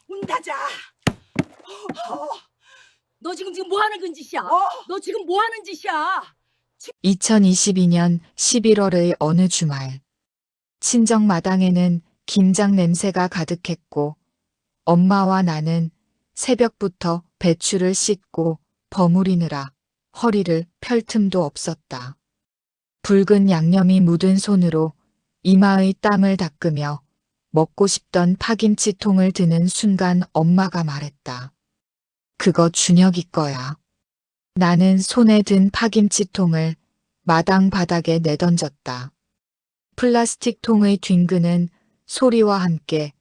운다자. 너 지금 뭐 하는 건 짓이야? 너 지금 뭐 하는 짓이야? 2022년 11월의 어느 주말, 친정 마당에는 김장 냄새가 가득했고 엄마와 나는 새벽부터 배추를 씻고 버무리느라 허리를 펼 틈도 없었다. 붉은 양념이 묻은 손으로 이마의 땀을 닦으며 먹고 싶던 파김치통을 드는 순간 엄마가 말했다. 그거 준혁이 거야. 나는 손에 든 파김치통을 마당 바닥에 내던졌다. 플라스틱 통의 뒹그는 소리와 함께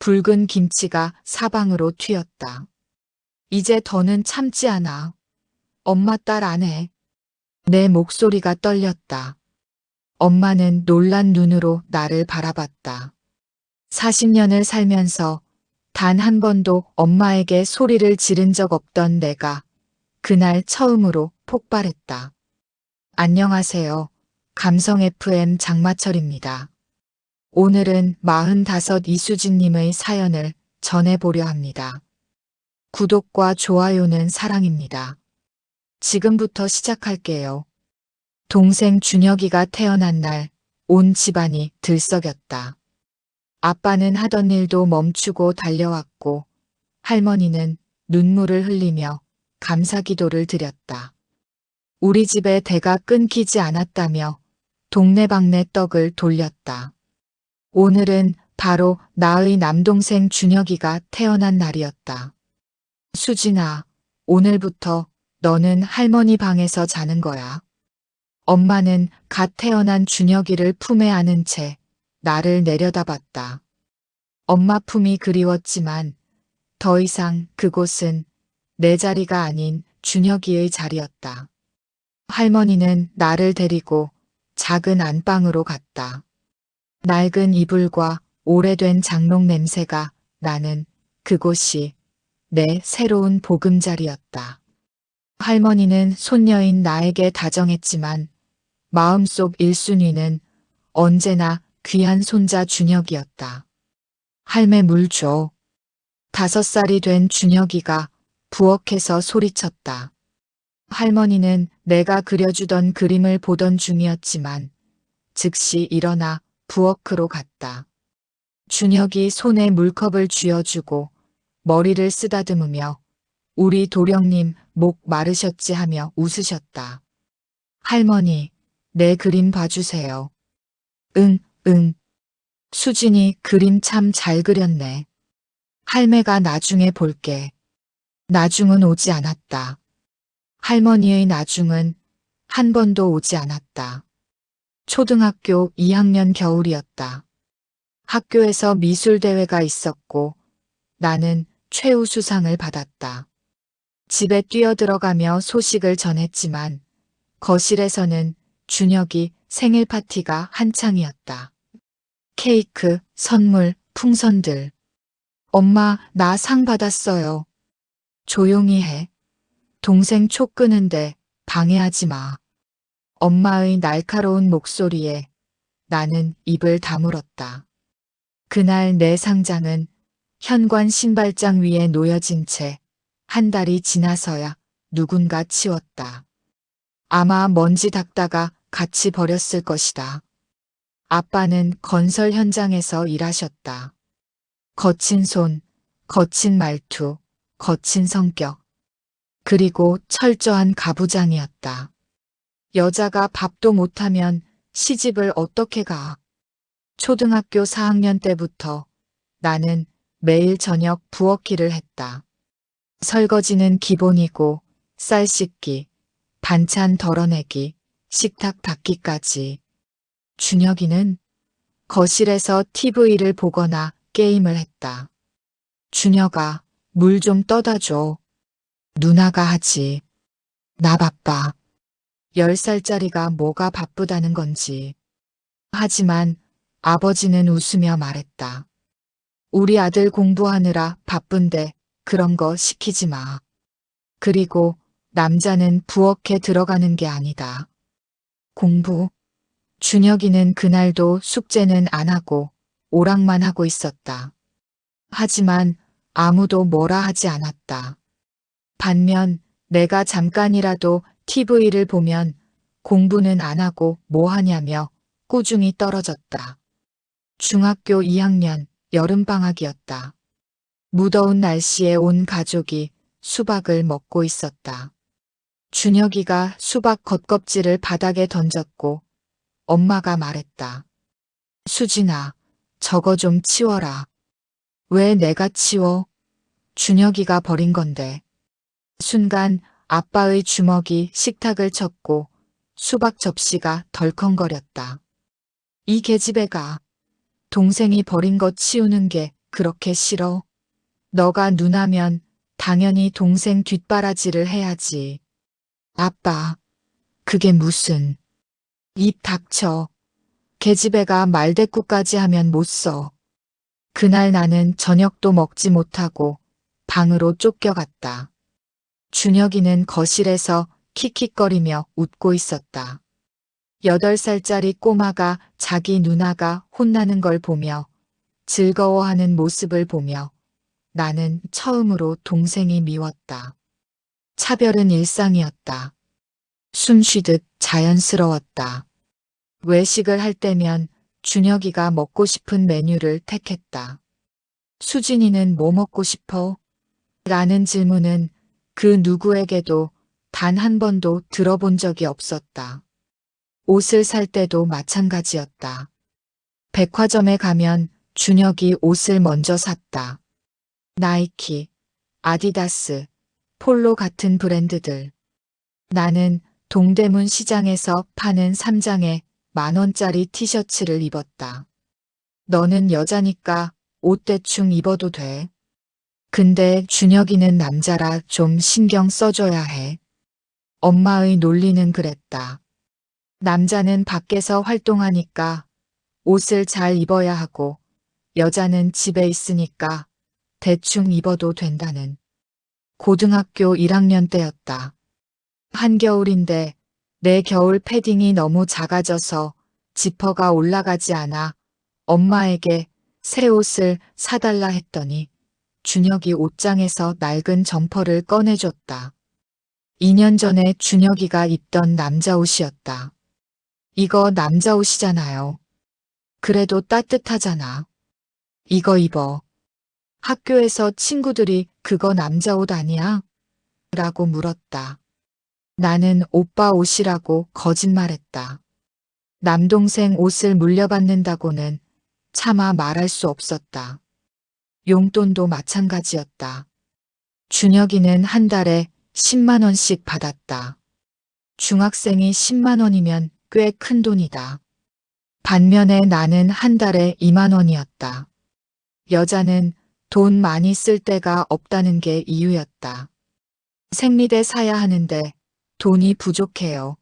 붉은 김치가 사방으로 튀었다. 이제 더는 참지 않아. 엄마 딸 안 해. 내 목소리가 떨렸다. 엄마는 놀란 눈으로 나를 바라봤다. 40년을 살면서 단 한 번도 엄마에게 소리를 지른 적 없던 내가 그날 처음으로 폭발했다. 안녕하세요. 감성 FM 장마철입니다. 오늘은 45 이수진님의 사연을 전해보려 합니다. 구독과 좋아요는 사랑입니다. 지금부터 시작할게요. 동생 준혁이가 태어난 날 온 집안이 들썩였다. 아빠는 하던 일도 멈추고 달려왔고 할머니는 눈물을 흘리며 감사기도를 드렸다. 우리 집의 대가 끊기지 않았다며 동네방네 떡을 돌렸다. 오늘은 바로 나의 남동생 준혁이가 태어난 날이었다. 수진아, 오늘부터 너는 할머니 방에서 자는 거야. 엄마는 갓 태어난 준혁이를 품에 안은 채 나를 내려다봤다. 엄마 품이 그리웠지만 더 이상 그곳은 내 자리가 아닌 준혁이의 자리였다. 할머니는 나를 데리고 작은 안방으로 갔다. 낡은 이불과 오래된 장롱 냄새가 나는 그곳이 내 새로운 보금자리였다. 할머니는 손녀인 나에게 다정했지만 마음속 1순위는 언제나 귀한 손자 준혁이었다. 할매 물 줘. 5살이 된 준혁이가 부엌에서 소리쳤다. 할머니는 내가 그려주던 그림을 보던 중이었지만 즉시 일어나 부엌으로 갔다. 준혁이 손에 물컵을 쥐어주고 머리를 쓰다듬으며 우리 도령님 목 마르셨지 하며 웃으셨다. 할머니, 내 그림 봐주세요. 응. 수진이 그림 참 잘 그렸네. 할매가 나중에 볼게. 나중은 오지 않았다. 할머니의 나중은 한 번도 오지 않았다. 초등학교 2학년 겨울이었다. 학교에서 미술대회가 있었고 나는 최우수상을 받았다. 집에 뛰어들어가며 소식을 전했지만 거실에서는 준혁이 생일 파티가 한창이었다. 케이크, 선물, 풍선들. 엄마, 나 상 받았어요. 조용히 해. 동생 촉 끄는데 방해하지 마. 엄마의 날카로운 목소리에 나는 입을 다물었다. 그날 내 상장은 현관 신발장 위에 놓여진 채 한 달이 지나서야 누군가 치웠다. 아마 먼지 닦다가 같이 버렸을 것이다. 아빠는 건설 현장에서 일하셨다. 거친 손, 거친 말투, 거친 성격. 그리고 철저한 가부장이었다. 여자가 밥도 못하면 시집을 어떻게 가? 초등학교 4학년 때부터 나는 매일 저녁 부엌일을 했다. 설거지는 기본이고 쌀 씻기, 반찬 덜어내기, 식탁 닦기까지. 준혁이는 거실에서 TV를 보거나 게임을 했다. 준혁아, 물 좀 떠다 줘. 누나가 하지. 나 바빠. 10살짜리가 뭐가 바쁘다는 건지. 하지만 아버지는 웃으며 말했다. 우리 아들 공부하느라 바쁜데 그런 거 시키지 마. 그리고 남자는 부엌에 들어가는 게 아니다. 공부. 준혁이는 그날도 숙제는 안 하고 오락만 하고 있었다. 하지만 아무도 뭐라 하지 않았다. 반면 내가 잠깐이라도 TV를 보면 공부는 안 하고 뭐 하냐며 꾸중이 떨어졌다. 중학교 2학년 여름방학이었다. 무더운 날씨에 온 가족이 수박을 먹고 있었다. 준혁이가 수박 겉껍질을 바닥에 던졌고 엄마가 말했다. 수진아, 저거 좀 치워라. 왜 내가 치워? 준혁이가 버린 건데. 순간 아빠의 주먹이 식탁을 쳤고 수박 접시가 덜컹거렸다. 이 계집애가 동생이 버린 거 치우는 게 그렇게 싫어? 너가 누나면 당연히 동생 뒷바라지를 해야지. 아빠, 그게 무슨. 입 닥쳐. 계집애가 말대꾸까지 하면 못 써. 그날 나는 저녁도 먹지 못하고 방으로 쫓겨갔다. 준혁이는 거실에서 킥킥거리며 웃고 있었다. 8살짜리 꼬마가 자기 누나가 혼나는 걸 보며 즐거워하는 모습을 보며 나는 처음으로 동생이 미웠다. 차별은 일상이었다. 숨 쉬듯 자연스러웠다. 외식을 할 때면 준혁이가 먹고 싶은 메뉴를 택했다. 수진이는 뭐 먹고 싶어? 라는 질문은 그 누구에게도 단 한 번도 들어본 적이 없었다. 옷을 살 때도 마찬가지였다. 백화점에 가면 준혁이 옷을 먼저 샀다. 나이키, 아디다스, 폴로 같은 브랜드들. 나는 동대문 시장에서 파는 3장에 10,000원짜리 티셔츠를 입었다. 너는 여자니까 옷 대충 입어도 돼. 근데 준혁이는 남자라 좀 신경 써줘야 해. 엄마의 논리는 그랬다. 남자는 밖에서 활동하니까 옷을 잘 입어야 하고 여자는 집에 있으니까 대충 입어도 된다는. 고등학교 1학년 때였다. 한겨울인데 내 겨울 패딩이 너무 작아져서 지퍼가 올라가지 않아 엄마에게 새 옷을 사달라 했더니 준혁이 옷장에서 낡은 점퍼를 꺼내줬다. 2년 전에 준혁이가 입던 남자 옷이었다. 이거 남자 옷이잖아요. 그래도 따뜻하잖아. 이거 입어. 학교에서 친구들이 그거 남자 옷 아니야? 라고 물었다. 나는 오빠 옷이라고 거짓말했다. 남동생 옷을 물려받는다고는 차마 말할 수 없었다. 용돈도 마찬가지였다. 준혁이는 한 달에 10만 원씩 받았다. 중학생이 10만 원이면 꽤 큰 돈이다. 반면에 나는 한 달에 2만 원이었다. 여자는 돈 많이 쓸 데가 없다는 게 이유였다. 생리대 사야 하는데 돈이 부족해요.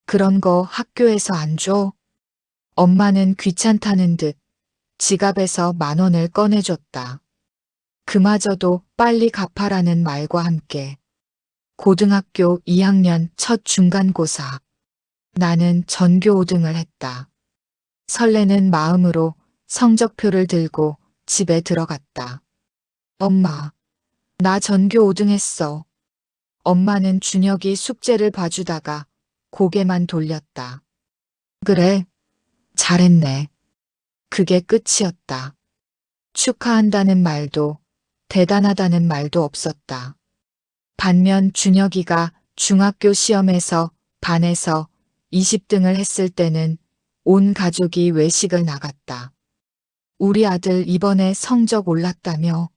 그런 거 학교에서 안 줘? 엄마는 귀찮다는 듯 지갑에서 10,000원을 꺼내줬다. 그마저도 빨리 갚아라는 말과 함께. 고등학교 2학년 첫 중간고사. 나는 전교 5등을 했다. 설레는 마음으로 성적표를 들고 집에 들어갔다. 엄마, 나 전교 5등 했어. 엄마는 준혁이 숙제를 봐주다가 고개만 돌렸다. 그래, 잘했네. 그게 끝이었다. 축하한다는 말도 대단하다는 말도 없었다. 반면 준혁이가 중학교 시험에서 반에서 20등을 했을 때는 온 가족이 외식을 나갔다. 우리 아들 이번에 성적 올랐다며.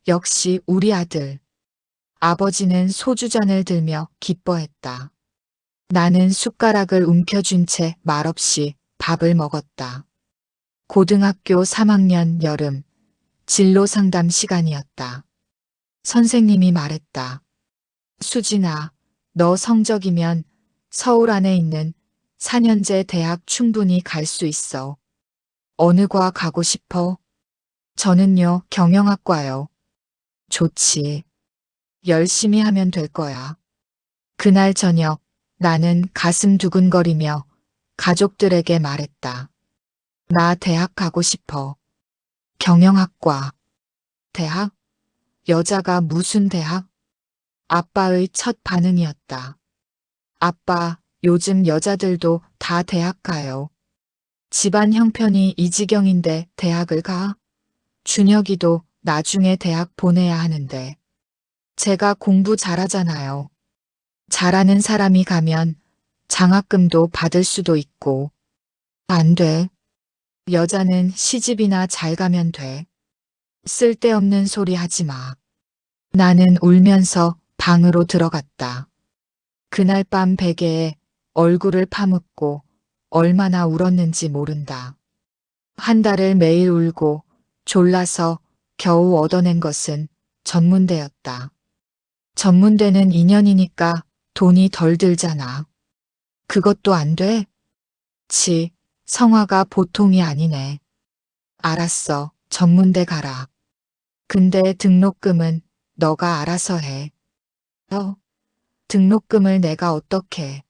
역시 우리 아들. 아버지는 소주잔을 들며 기뻐했다. 나는 숟가락을 움켜쥔 채 말없이 밥을 먹었다. 고등학교 3학년 여름, 진로 상담 시간이었다. 선생님이 말했다. 수진아, 너 성적이면 서울 안에 있는 4년제 대학 충분히 갈 수 있어. 어느 과 가고 싶어? 저는요, 경영학과요. 좋지. 열심히 하면 될 거야. 그날 저녁 나는 가슴 두근거리며 가족들에게 말했다. 나 대학 가고 싶어. 경영학과. 대학? 여자가 무슨 대학? 아빠의 첫 반응이었다. 아빠, 요즘 여자들도 다 대학 가요. 집안 형편이 이 지경인데 대학을 가? 준혁이도 나중에 대학 보내야 하는데. 제가 공부 잘하잖아요. 잘하는 사람이 가면 장학금도 받을 수도 있고. 안 돼. 여자는 시집이나 잘 가면 돼. 쓸데없는 소리 하지 마. 나는 울면서 방으로 들어갔다. 그날 밤 베개에 얼굴을 파묻고 얼마나 울었는지 모른다. 한 달을 매일 울고 졸라서 겨우 얻어낸 것은 전문대였다. 전문대는 2년이니까 돈이 덜 들잖아. 그것도 안 돼? 치, 성화가 보통이 아니네. 알았어, 전문대 가라. 근데 등록금은 너가 알아서 해. 등록금을 내가 어떻게?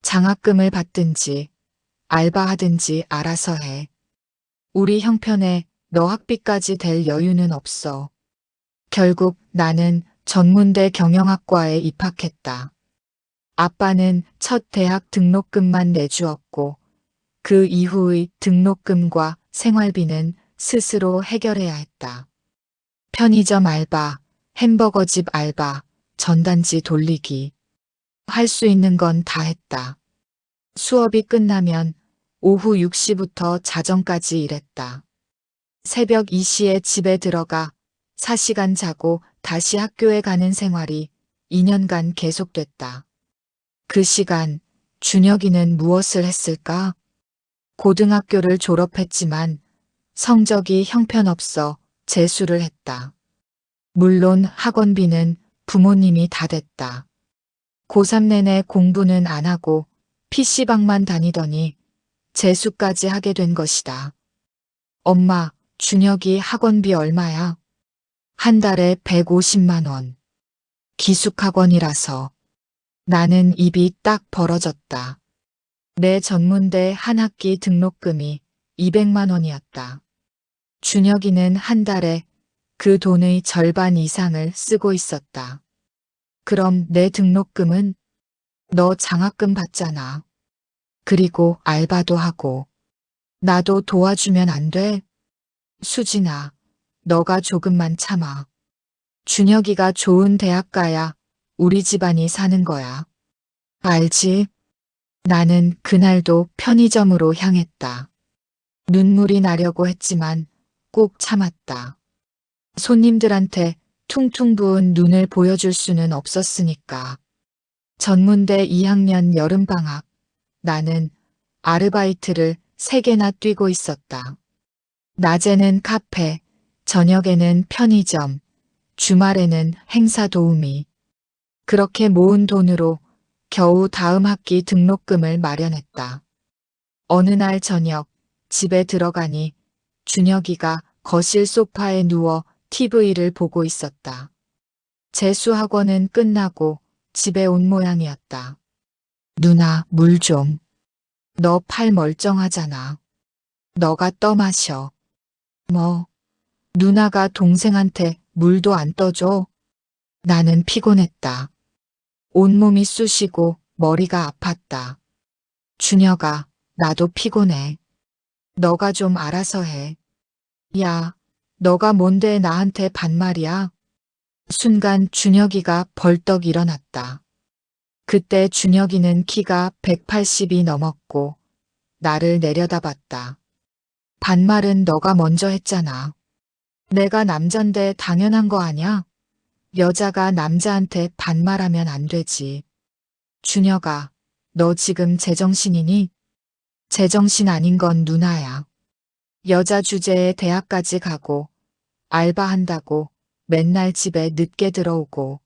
장학금을 받든지 알바하든지 알아서 해. 우리 형편에 너 학비까지 댈 여유는 없어. 결국 나는 전문대 경영학과에 입학했다. 아빠는 첫 대학 등록금만 내주었고 그 이후의 등록금과 생활비는 스스로 해결해야 했다. 편의점 알바, 햄버거집 알바, 전단지 돌리기. 할 수 있는 건 다 했다. 수업이 끝나면 오후 6시부터 자정까지 일했다. 새벽 2시에 집에 들어가 4시간 자고 다시 학교에 가는 생활이 2년간 계속됐다. 그 시간 준혁이는 무엇을 했을까? 고등학교를 졸업했지만 성적이 형편없어 재수를 했다. 물론 학원비는 부모님이 다 댔다. 고3 내내 공부는 안 하고 PC방만 다니더니 재수까지 하게 된 것이다. 엄마, 준혁이 학원비 얼마야? 한 달에 150만 원. 기숙학원이라서. 나는 입이 딱 벌어졌다. 내 전문대 한 학기 등록금이 200만 원이었다. 준혁이는 한 달에 그 돈의 절반 이상을 쓰고 있었다. 그럼 내 등록금은? 너 장학금 받잖아. 그리고 알바도 하고. 나도 도와주면 안 돼? 수진아, 너가 조금만 참아. 준혁이가 좋은 대학 가야 우리 집안이 사는 거야. 알지? 나는 그날도 편의점으로 향했다. 눈물이 나려고 했지만 꼭 참았다. 손님들한테 퉁퉁 부은 눈을 보여줄 수는 없었으니까. 전문대 2학년 여름방학, 나는 아르바이트를 3개나 뛰고 있었다. 낮에는 카페, 저녁에는 편의점, 주말에는 행사 도우미. 그렇게 모은 돈으로 겨우 다음 학기 등록금을 마련했다. 어느 날 저녁 집에 들어가니 준혁이가 거실 소파에 누워 TV를 보고 있었다. 재수학원은 끝나고 집에 온 모양이었다. 누나, 물 좀. 너 팔 멀쩡하잖아. 너가 떠마셔. 뭐, 누나가 동생한테 물도 안 떠줘? 나는 피곤했다. 온몸이 쑤시고 머리가 아팠다. 준혁아, 나도 피곤해. 너가 좀 알아서 해. 야, 너가 뭔데 나한테 반말이야? 순간 준혁이가 벌떡 일어났다. 그때 준혁이는 키가 180이 넘었고 나를 내려다봤다. 반말은 너가 먼저 했잖아. 내가 남잔데 당연한 거 아냐? 여자가 남자한테 반말하면 안 되지. 준혁아, 너 지금 제정신이니? 제정신 아닌 건 누나야. 여자 주제에 대학까지 가고 알바한다고 맨날 집에 늦게 들어오고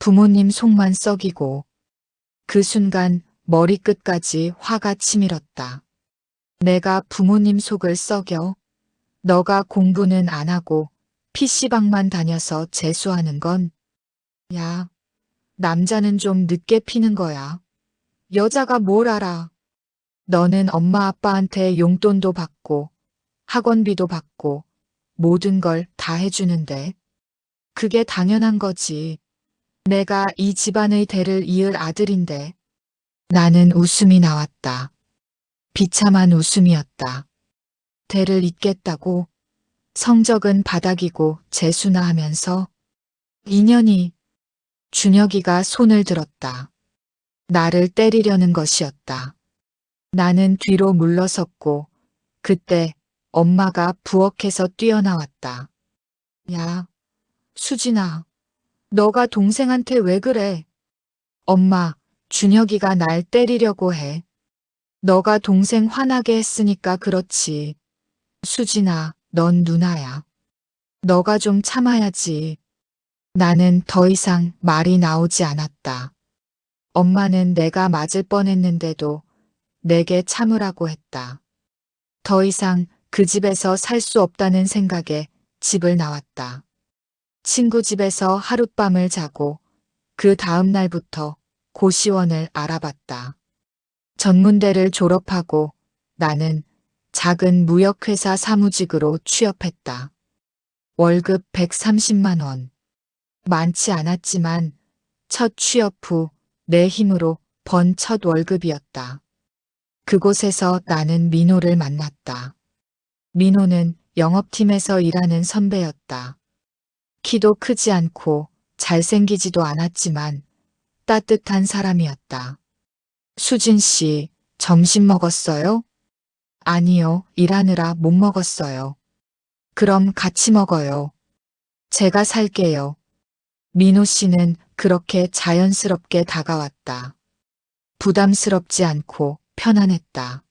부모님 속만 썩이고. 그 순간 머리끝까지 화가 치밀었다. 내가 부모님 속을 썩여? 너가 공부는 안 하고 PC방만 다녀서 재수하는 건? 야, 남자는 좀 늦게 피는 거야. 여자가 뭘 알아. 너는 엄마 아빠한테 용돈도 받고 학원비도 받고 모든 걸 다 해주는데. 그게 당연한 거지. 내가 이 집안의 대를 이을 아들인데. 나는 웃음이 나왔다. 비참한 웃음이었다. 대를 잇겠다고? 성적은 바닥이고 재수나 하면서. 인연이. 준혁이가 손을 들었다. 나를 때리려는 것이었다. 나는 뒤로 물러섰고 그때 엄마가 부엌에서 뛰어나왔다. 야, 수진아, 너가 동생한테 왜 그래? 엄마, 준혁이가 날 때리려고 해. 너가 동생 화나게 했으니까 그렇지. 수진아, 넌 누나야. 너가 좀 참아야지. 나는 더 이상 말이 나오지 않았다. 엄마는 내가 맞을 뻔했는데도 내게 참으라고 했다. 더 이상 그 집에서 살 수 없다는 생각에 집을 나왔다. 친구 집에서 하룻밤을 자고 그 다음 날부터 고시원을 알아봤다. 전문대를 졸업하고 나는 작은 무역회사 사무직으로 취업했다. 월급 130만 원. 많지 않았지만 첫 취업 후 내 힘으로 번 첫 월급이었다. 그곳에서 나는 민호를 만났다. 민호는 영업팀에서 일하는 선배였다. 키도 크지 않고 잘생기지도 않았지만 따뜻한 사람이었다. 수진 씨, 점심 먹었어요? 아니요, 일하느라 못 먹었어요. 그럼 같이 먹어요. 제가 살게요. 민호 씨는 그렇게 자연스럽게 다가왔다. 부담스럽지 않고 편안했다.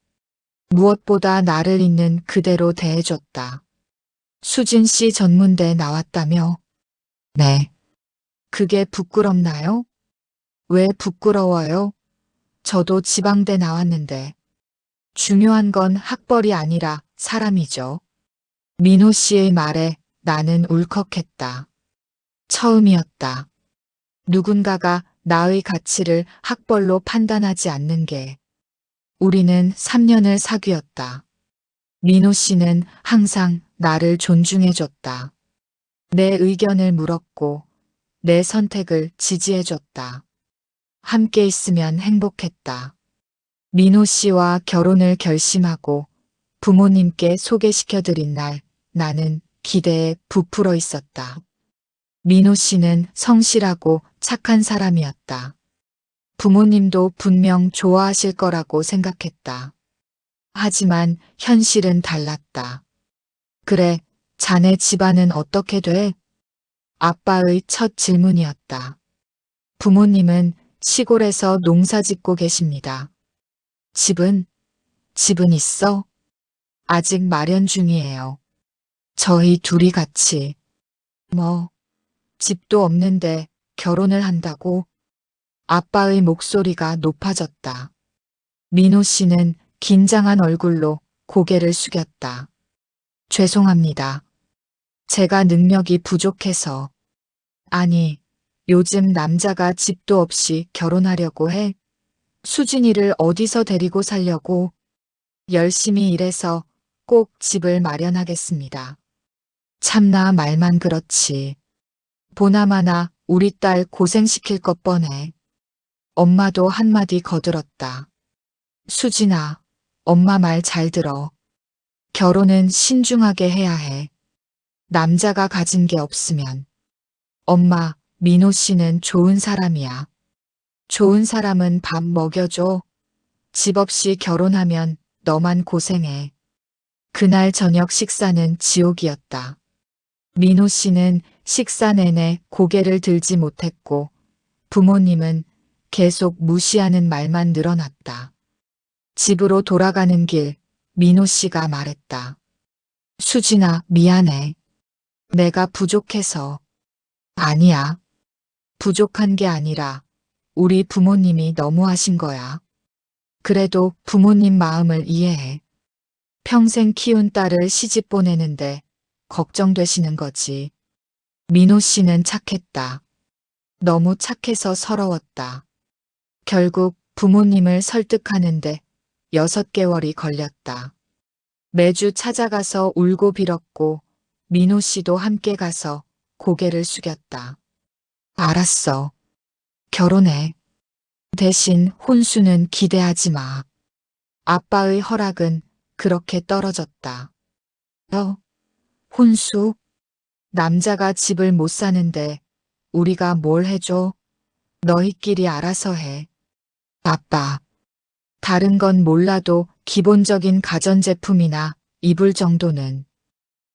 무엇보다 나를 있는 그대로 대해줬다. 수진 씨 전문대 나왔다며? 네. 그게 부끄럽나요? 왜 부끄러워요? 저도 지방대 나왔는데. 중요한 건 학벌이 아니라 사람이죠. 민호 씨의 말에 나는 울컥했다. 처음이었다. 누군가가 나의 가치를 학벌로 판단하지 않는 게. 우리는 3년을 사귀었다. 민호 씨는 항상 나를 존중해줬다. 내 의견을 물었고 내 선택을 지지해줬다. 함께 있으면 행복했다. 민호 씨와 결혼을 결심하고 부모님께 소개시켜드린 날 나는 기대에 부풀어 있었다. 민호 씨는 성실하고 착한 사람이었다. 부모님도 분명 좋아하실 거라고 생각했다. 하지만 현실은 달랐다. 그래, 자네 집안은 어떻게 돼? 아빠의 첫 질문이었다. 부모님은 시골에서 농사 짓고 계십니다. 집은 있어? 아직 마련 중이에요. 저희 둘이 같이. 뭐, 집도 없는데 결혼을 한다고? 아빠의 목소리가 높아졌다. 민호 씨는 긴장한 얼굴로 고개를 숙였다. 죄송합니다. 제가 능력이 부족해서. 아니, 요즘 남자가 집도 없이 결혼하려고 해? 수진이를 어디서 데리고 살려고? 열심히 일해서 꼭 집을 마련하겠습니다. 참나 말만 그렇지. 보나마나 우리 딸 고생시킬 것 뻔해. 엄마도 한마디 거들었다. 수진아, 엄마 말 잘 들어. 결혼은 신중하게 해야 해. 남자가 가진 게 없으면. 엄마, 민호 씨는 좋은 사람이야. 좋은 사람은 밥 먹여줘. 집 없이 결혼하면 너만 고생해. 그날 저녁 식사는 지옥이었다. 민호 씨는 식사 내내 고개를 들지 못했고 부모님은 계속 무시하는 말만 늘어났다. 집으로 돌아가는 길 민호 씨가 말했다. 수진아, 미안해. 내가 부족해서. 아니야. 부족한 게 아니라 우리 부모님이 너무하신 거야. 그래도 부모님 마음을 이해해. 평생 키운 딸을 시집 보내는데 걱정되시는 거지. 민호 씨는 착했다. 너무 착해서 서러웠다. 결국 부모님을 설득하는데 6개월이 걸렸다. 매주 찾아가서 울고 빌었고 민호 씨도 함께 가서 고개를 숙였다. 알았어. 결혼해. 대신 혼수는 기대하지 마. 아빠의 허락은 그렇게 떨어졌다. 혼수? 남자가 집을 못 사는데 우리가 뭘 해줘? 너희끼리 알아서 해. 아빠. 다른 건 몰라도 기본적인 가전제품이나 이불 정도는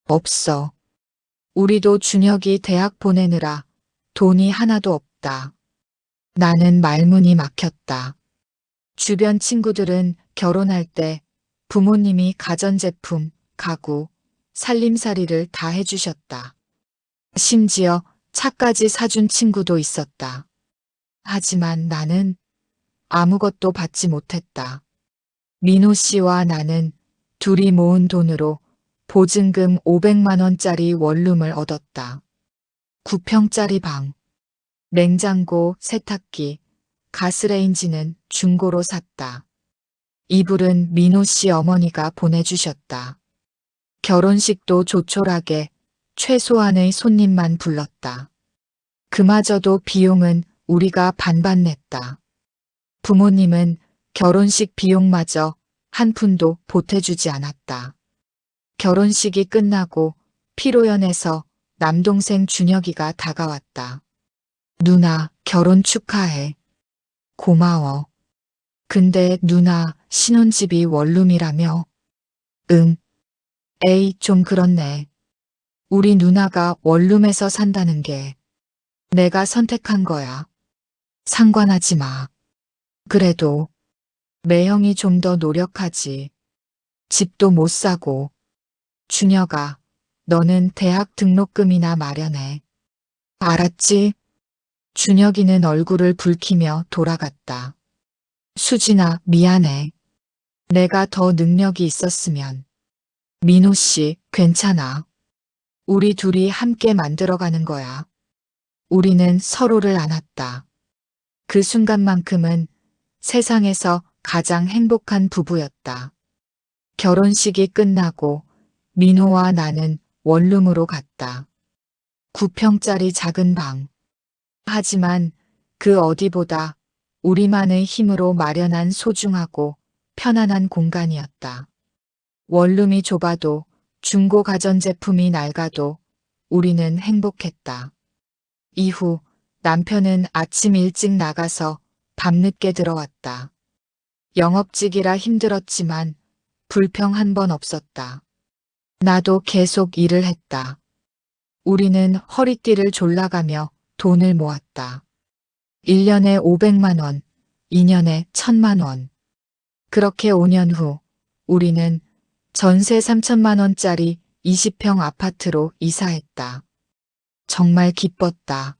없어. 우리도 준혁이 대학 보내느라 돈이 하나도 없다. 나는 말문이 막혔다. 주변 친구들은 결혼할 때 부모님이 가전제품, 가구, 살림살이를 다 해주셨다. 심지어 차까지 사준 친구도 있었다. 하지만 나는 아무것도 받지 못했다. 민호 씨와 나는 둘이 모은 돈으로 보증금 500만 원짜리 원룸을 얻었다. 9평짜리 방, 냉장고, 세탁기, 가스레인지는 중고로 샀다. 이불은 민호 씨 어머니가 보내주셨다. 결혼식도 조촐하게 최소한의 손님만 불렀다. 그마저도 비용은 우리가 반반 냈다. 부모님은 결혼식 비용마저 한 푼도 보태주지 않았다. 결혼식이 끝나고 피로연에서 남동생 준혁이가 다가왔다. 누나, 결혼 축하해. 고마워. 근데 누나, 신혼집이 원룸이라며? 응. 에이, 좀 그렇네. 우리 누나가 원룸에서 산다는 게 내가 선택한 거야. 상관하지 마. 그래도 매형이 좀 더 노력하지. 집도 못 사고. 준혁아, 너는 대학 등록금이나 마련해. 알았지? 준혁이는 얼굴을 붉히며 돌아갔다. 수진아, 미안해. 내가 더 능력이 있었으면. 민호 씨, 괜찮아. 우리 둘이 함께 만들어가는 거야. 우리는 서로를 안았다. 그 순간만큼은 세상에서 가장 행복한 부부였다. 결혼식이 끝나고 민호와 나는 원룸으로 갔다. 9평짜리 작은 방. 하지만 그 어디보다 우리만의 힘으로 마련한 소중하고 편안한 공간이었다. 원룸이 좁아도 중고 가전제품이 낡아도 우리는 행복했다. 이후 남편은 아침 일찍 나가서 밤늦게 들어왔다. 영업직이라 힘들었지만 불평 한 번 없었다. 나도 계속 일을 했다. 우리는 허리띠를 졸라가며 돈을 모았다. 1년에 500만 원, 2년에 1000만 원. 그렇게 5년 후 우리는 전세 3천만 원짜리 20평 아파트로 이사했다. 정말 기뻤다.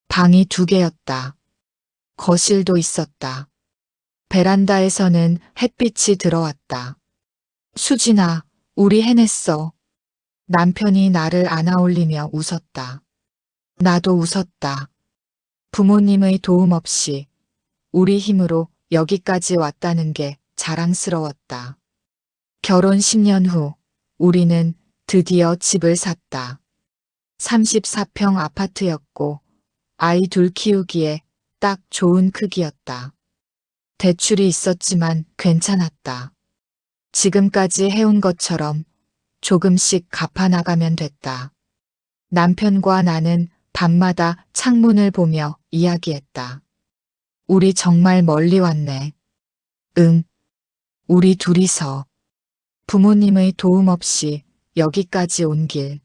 방이 2개였다. 거실도 있었다. 베란다에서는 햇빛이 들어왔다. 수진아, 우리 해냈어. 남편이 나를 안아올리며 웃었다. 나도 웃었다. 부모님의 도움 없이 우리 힘으로 여기까지 왔다는 게 자랑스러웠다. 결혼 10년 후 우리는 드디어 집을 샀다. 34평 아파트였고 아이 둘 키우기에 딱 좋은 크기였다. 대출이 있었지만 괜찮았다. 지금까지 해온 것처럼 조금씩 갚아나가면 됐다. 남편과 나는 밤마다 창문을 보며 이야기했다. 우리 정말 멀리 왔네. 응. 우리 둘이서. 부모님의 도움 없이 여기까지 온 길.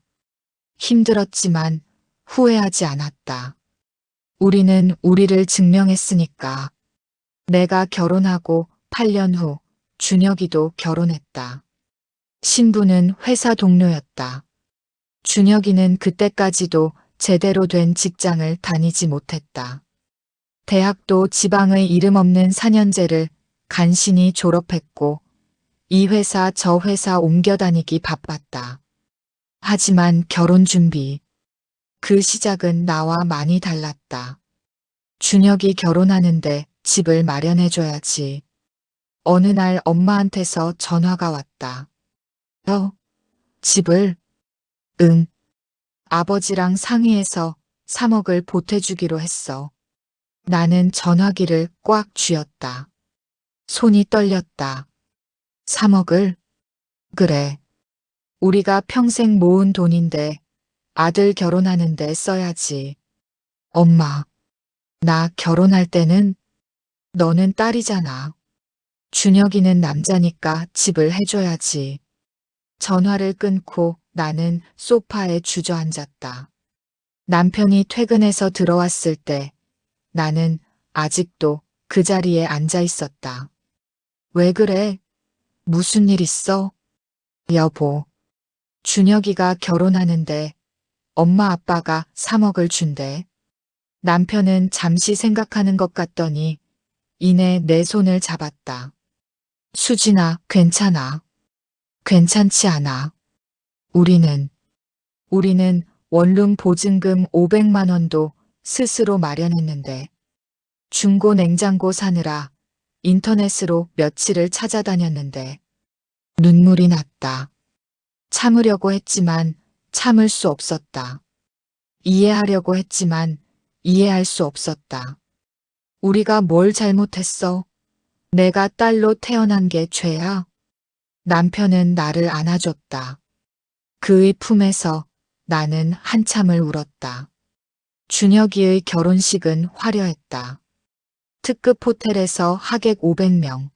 힘들었지만 후회하지 않았다. 우리는 우리를 증명했으니까. 내가 결혼하고 8년 후 준혁이도 결혼했다. 신부는 회사 동료였다. 준혁이는 그때까지도 제대로 된 직장을 다니지 못했다. 대학도 지방의 이름 없는 4년제를 간신히 졸업했고 이 회사 저 회사 옮겨 다니기 바빴다. 하지만 결혼 준비. 그 시작은 나와 많이 달랐다. 준혁이 결혼하는데 집을 마련해줘야지. 어느 날 엄마한테서 전화가 왔다. 집을? 응. 아버지랑 상의해서 3억을 보태주기로 했어. 나는 전화기를 꽉 쥐었다. 손이 떨렸다. 3억을? 그래. 우리가 평생 모은 돈인데 아들 결혼하는데 써야지. 엄마, 나 결혼할 때는 너는 딸이잖아. 준혁이는 남자니까 집을 해줘야지. 전화를 끊고 나는 소파에 주저앉았다. 남편이 퇴근해서 들어왔을 때 나는 아직도 그 자리에 앉아 있었다. 왜 그래? 무슨 일 있어? 여보, 준혁이가 결혼하는데 엄마 아빠가 3억을 준대. 남편은 잠시 생각하는 것 같더니 이내 내 손을 잡았다. 수진아, 괜찮아. 괜찮지 않아. 우리는 원룸 보증금 500만 원도 스스로 마련했는데 중고 냉장고 사느라 인터넷으로 며칠을 찾아다녔는데 눈물이 났다. 참으려고 했지만 참을 수 없었다. 이해하려고 했지만 이해할 수 없었다. 우리가 뭘 잘못했어? 내가 딸로 태어난 게 죄야? 남편은 나를 안아줬다. 그의 품에서 나는 한참을 울었다. 준혁이의 결혼식은 화려했다. 특급 호텔에서 하객 500명.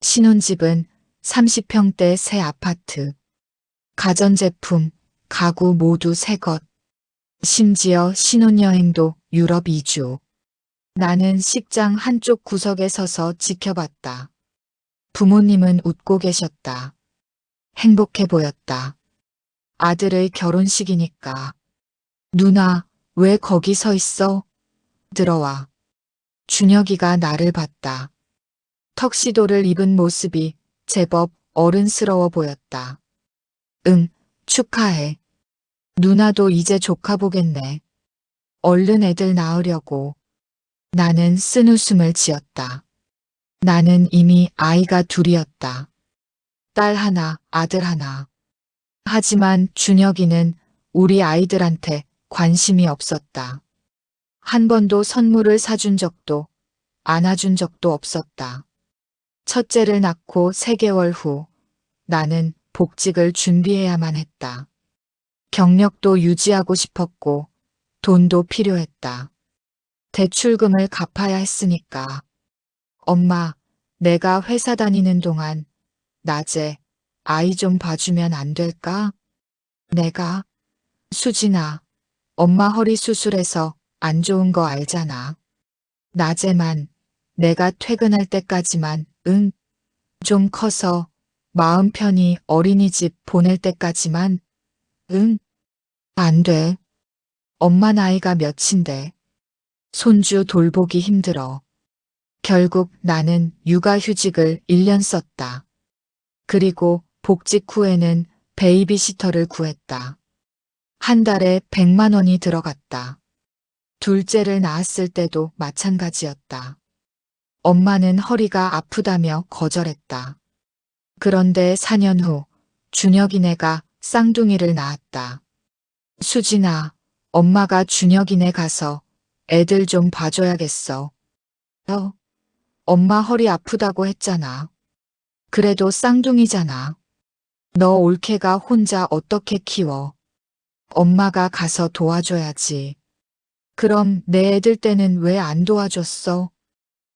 신혼집은 30평대 새 아파트. 가전제품, 가구 모두 새 것. 심지어 신혼여행도 유럽 2주. 나는 식장 한쪽 구석에 서서 지켜봤다. 부모님은 웃고 계셨다. 행복해 보였다. 아들의 결혼식이니까. 누나, 왜 거기 서 있어? 들어와. 준혁이가 나를 봤다. 턱시도를 입은 모습이 제법 어른스러워 보였다. 응, 축하해. 누나도 이제 조카 보겠네. 얼른 애들 낳으려고. 나는 쓴웃음을 지었다. 나는 이미 아이가 둘이었다. 딸 하나, 아들 하나. 하지만 준혁이는 우리 아이들한테 관심이 없었다. 한 번도 선물을 사준 적도 안아준 적도 없었다. 첫째를 낳고 3개월 후 나는 복직을 준비해야만 했다. 경력도 유지하고 싶었고 돈도 필요했다. 대출금을 갚아야 했으니까. 엄마, 내가 회사 다니는 동안 낮에 아이 좀 봐주면 안 될까? 내가? 수진아, 엄마 허리 수술해서 안 좋은 거 알잖아. 낮에만, 내가 퇴근할 때까지만, 응? 좀 커서 마음 편히 어린이집 보낼 때까지만, 응? 안 돼. 엄마 나이가 몇인데. 손주 돌보기 힘들어. 결국 나는 육아휴직을 1년 썼다. 그리고 복직 후에는 베이비시터를 구했다. 한 달에 100만 원이 들어갔다. 둘째를 낳았을 때도 마찬가지였다. 엄마는 허리가 아프다며 거절했다. 그런데 4년 후 준혁이네가 쌍둥이를 낳았다. 수진아, 엄마가 준혁이네 가서 애들 좀 봐줘야겠어. 엄마 허리 아프다고 했잖아. 그래도 쌍둥이잖아. 너 올케가 혼자 어떻게 키워? 엄마가 가서 도와줘야지. 그럼 내 애들 때는 왜 안 도와줬어?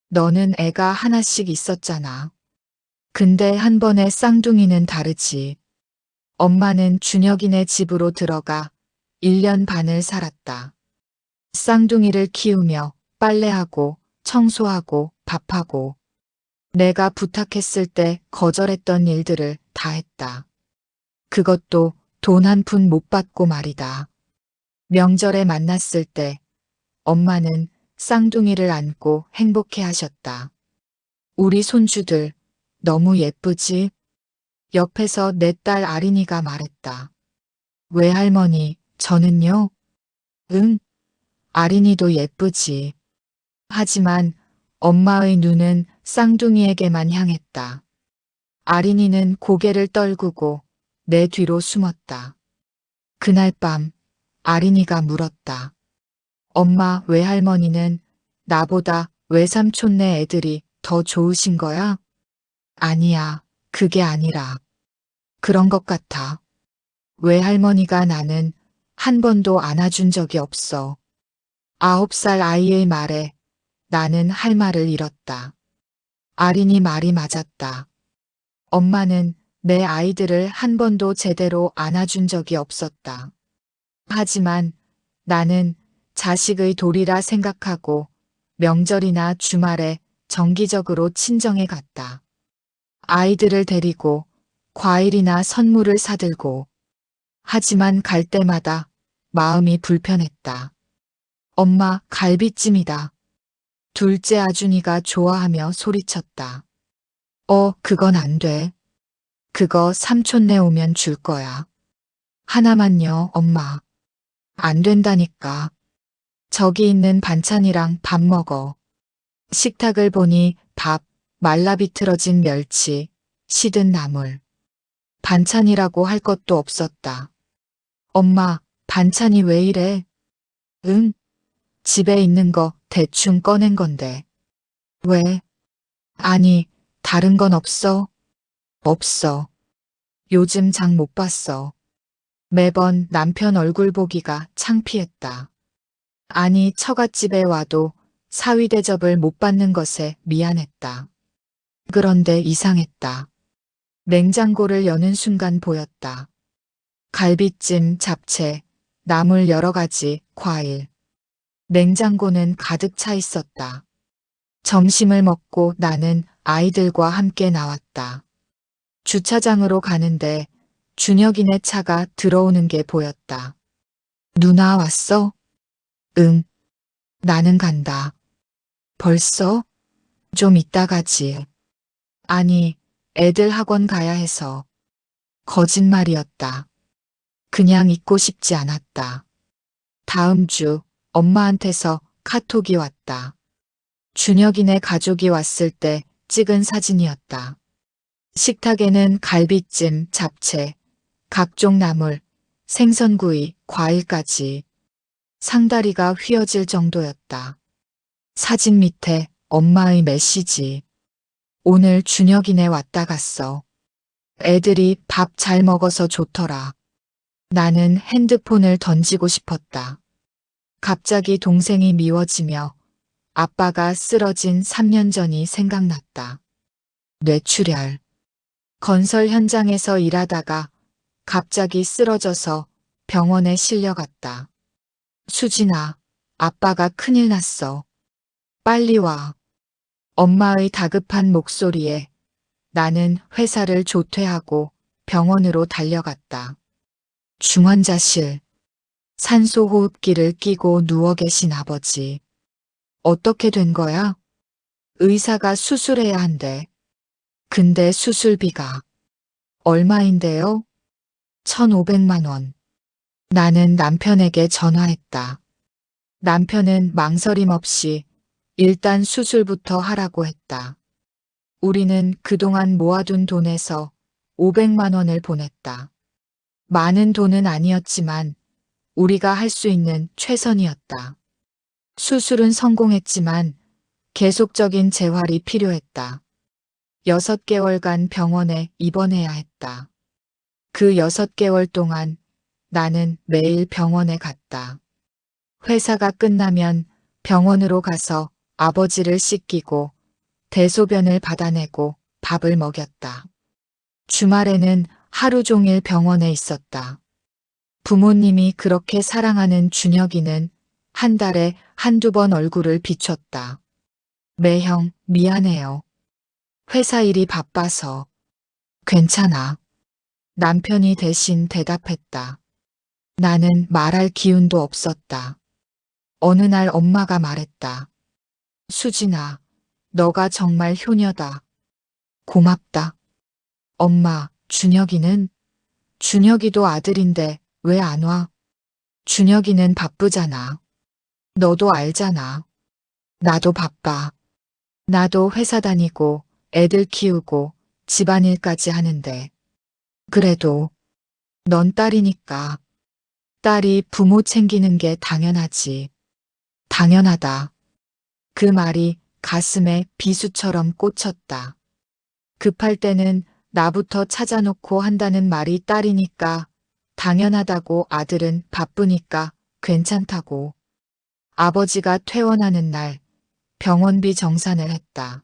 너는 애가 하나씩 있었잖아. 근데 한 번에 쌍둥이는 다르지. 엄마는 준혁이네 집으로 들어가 1년 반을 살았다. 쌍둥이를 키우며 빨래하고 청소하고 밥하고 내가 부탁했을 때 거절했던 일들을 다 했다. 그것도 돈 한 푼 못 받고 말이다. 명절에 만났을 때 엄마는 쌍둥이를 안고 행복해 하셨다. 우리 손주들 너무 예쁘지? 옆에서 내 딸 아린이가 말했다. 외할머니, 저는요? 응, 아린이도 예쁘지. 하지만 엄마의 눈은 쌍둥이에게만 향했다. 아린이는 고개를 떨구고 내 뒤로 숨었다. 그날 밤 아린이가 물었다. 엄마, 외할머니는 나보다 외삼촌네 애들이 더 좋으신 거야? 아니야, 그게 아니라. 그런 것 같아. 외할머니가 나는 한 번도 안아준 적이 없어. 9살 아이의 말에 나는 할 말을 잃었다. 아린이 말이 맞았다. 엄마는 내 아이들을 한 번도 제대로 안아준 적이 없었다. 하지만 나는 자식의 도리라 생각하고 명절이나 주말에 정기적으로 친정에 갔다. 아이들을 데리고 과일이나 선물을 사들고. 하지만 갈 때마다 마음이 불편했다. 엄마, 갈비찜이다. 둘째 아준이가 좋아하며 소리쳤다. 그건 안 돼. 그거 삼촌네 오면 줄 거야. 하나만요, 엄마. 안 된다니까. 저기 있는 반찬이랑 밥 먹어. 식탁을 보니 밥, 말라비틀어진 멸치, 시든 나물. 반찬이라고 할 것도 없었다. 엄마, 반찬이 왜 이래? 응? 집에 있는 거 대충 꺼낸 건데. 왜? 아니, 다른 건 없어? 없어. 요즘 장 못 봤어. 매번 남편 얼굴 보기가 창피했다. 아니, 처갓집에 와도 사위 대접을 못 받는 것에 미안했다. 그런데 이상했다. 냉장고를 여는 순간 보였다. 갈비찜, 잡채, 나물 여러 가지, 과일. 냉장고는 가득 차 있었다. 점심을 먹고 나는 아이들과 함께 나왔다. 주차장으로 가는데 준혁이네 차가 들어오는 게 보였다. 누나 왔어? 응. 나는 간다. 벌써? 좀 이따 가지. 아니, 애들 학원 가야 해서. 거짓말이었다. 그냥 있고 싶지 않았다. 다음 주 엄마한테서 카톡이 왔다. 준혁이네 가족이 왔을 때 찍은 사진이었다. 식탁에는 갈비찜, 잡채, 각종 나물, 생선구이, 과일까지. 상다리가 휘어질 정도였다. 사진 밑에 엄마의 메시지. 오늘 준혁이네 왔다 갔어. 애들이 밥 잘 먹어서 좋더라. 나는 핸드폰을 던지고 싶었다. 갑자기 동생이 미워지며 아빠가 쓰러진 3년 전이 생각났다. 뇌출혈. 건설 현장에서 일하다가 갑자기 쓰러져서 병원에 실려갔다. 수진아, 아빠가 큰일 났어. 빨리 와. 엄마의 다급한 목소리에 나는 회사를 조퇴하고 병원으로 달려갔다. 중환자실. 산소호흡기를 끼고 누워 계신 아버지. 어떻게 된 거야? 의사가 수술해야 한대. 근데 수술비가 얼마인데요? 1,500만 원. 나는 남편에게 전화했다. 남편은 망설임 없이 일단 수술부터 하라고 했다. 우리는 그동안 모아둔 돈에서 500만 원을 보냈다. 많은 돈은 아니었지만 우리가 할 수 있는 최선이었다. 수술은 성공했지만 계속적인 재활이 필요했다. 6개월간 병원에 입원해야 했다. 그 6개월 동안 나는 매일 병원에 갔다. 회사가 끝나면 병원으로 가서 아버지를 씻기고 대소변을 받아내고 밥을 먹였다. 주말에는 하루 종일 병원에 있었다. 부모님이 그렇게 사랑하는 준혁이는 한 달에 한두 번 얼굴을 비췄다. 매형, 미안해요. 회사 일이 바빠서. 괜찮아. 남편이 대신 대답했다. 나는 말할 기운도 없었다. 어느 날 엄마가 말했다. 수진아, 너가 정말 효녀다. 고맙다. 엄마, 준혁이는? 준혁이도 아들인데 왜 안 와? 준혁이는 바쁘잖아. 너도 알잖아. 나도 바빠. 나도 회사 다니고 애들 키우고 집안일까지 하는데. 그래도 넌 딸이니까. 딸이 부모 챙기는 게 당연하지. 당연하다. 그 말이 가슴에 비수처럼 꽂혔다. 급할 때는 나부터 찾아놓고 한다는 말이 딸이니까 당연하다고, 아들은 바쁘니까 괜찮다고. 아버지가 퇴원하는 날 병원비 정산을 했다.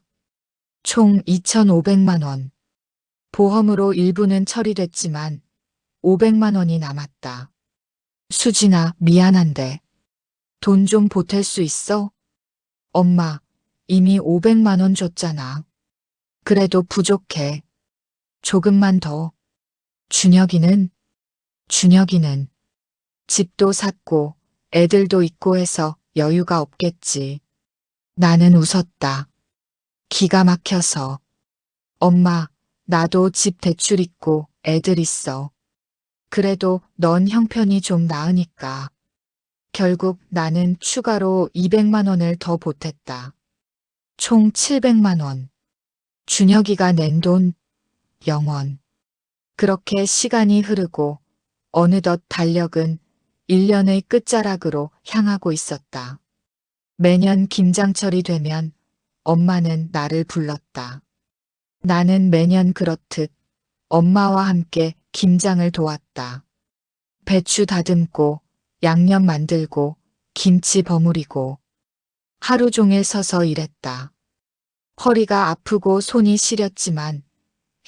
총 2,500만 원. 보험으로 일부는 처리됐지만 500만 원이 남았다. 수진아, 미안한데 돈 좀 보탤 수 있어? 엄마, 이미 500만 원 줬잖아. 그래도 부족해. 조금만 더. 준혁이는 집도 샀고 애들도 있고 해서 여유가 없겠지. 나는 웃었다. 기가 막혀서. 엄마, 나도 집 대출 있고 애들 있어. 그래도 넌 형편이 좀 나으니까. 결국 나는 추가로 200만 원을 더 보탰다. 총 700만 원. 준혁이가 낸 돈, 0원. 그렇게 시간이 흐르고 어느덧 달력은 1년의 끝자락으로 향하고 있었다. 매년 김장철이 되면 엄마는 나를 불렀다. 나는 매년 그렇듯 엄마와 함께 김장을 도왔다. 배추 다듬고 양념 만들고 김치 버무리고 하루 종일 서서 일했다. 허리가 아프고 손이 시렸지만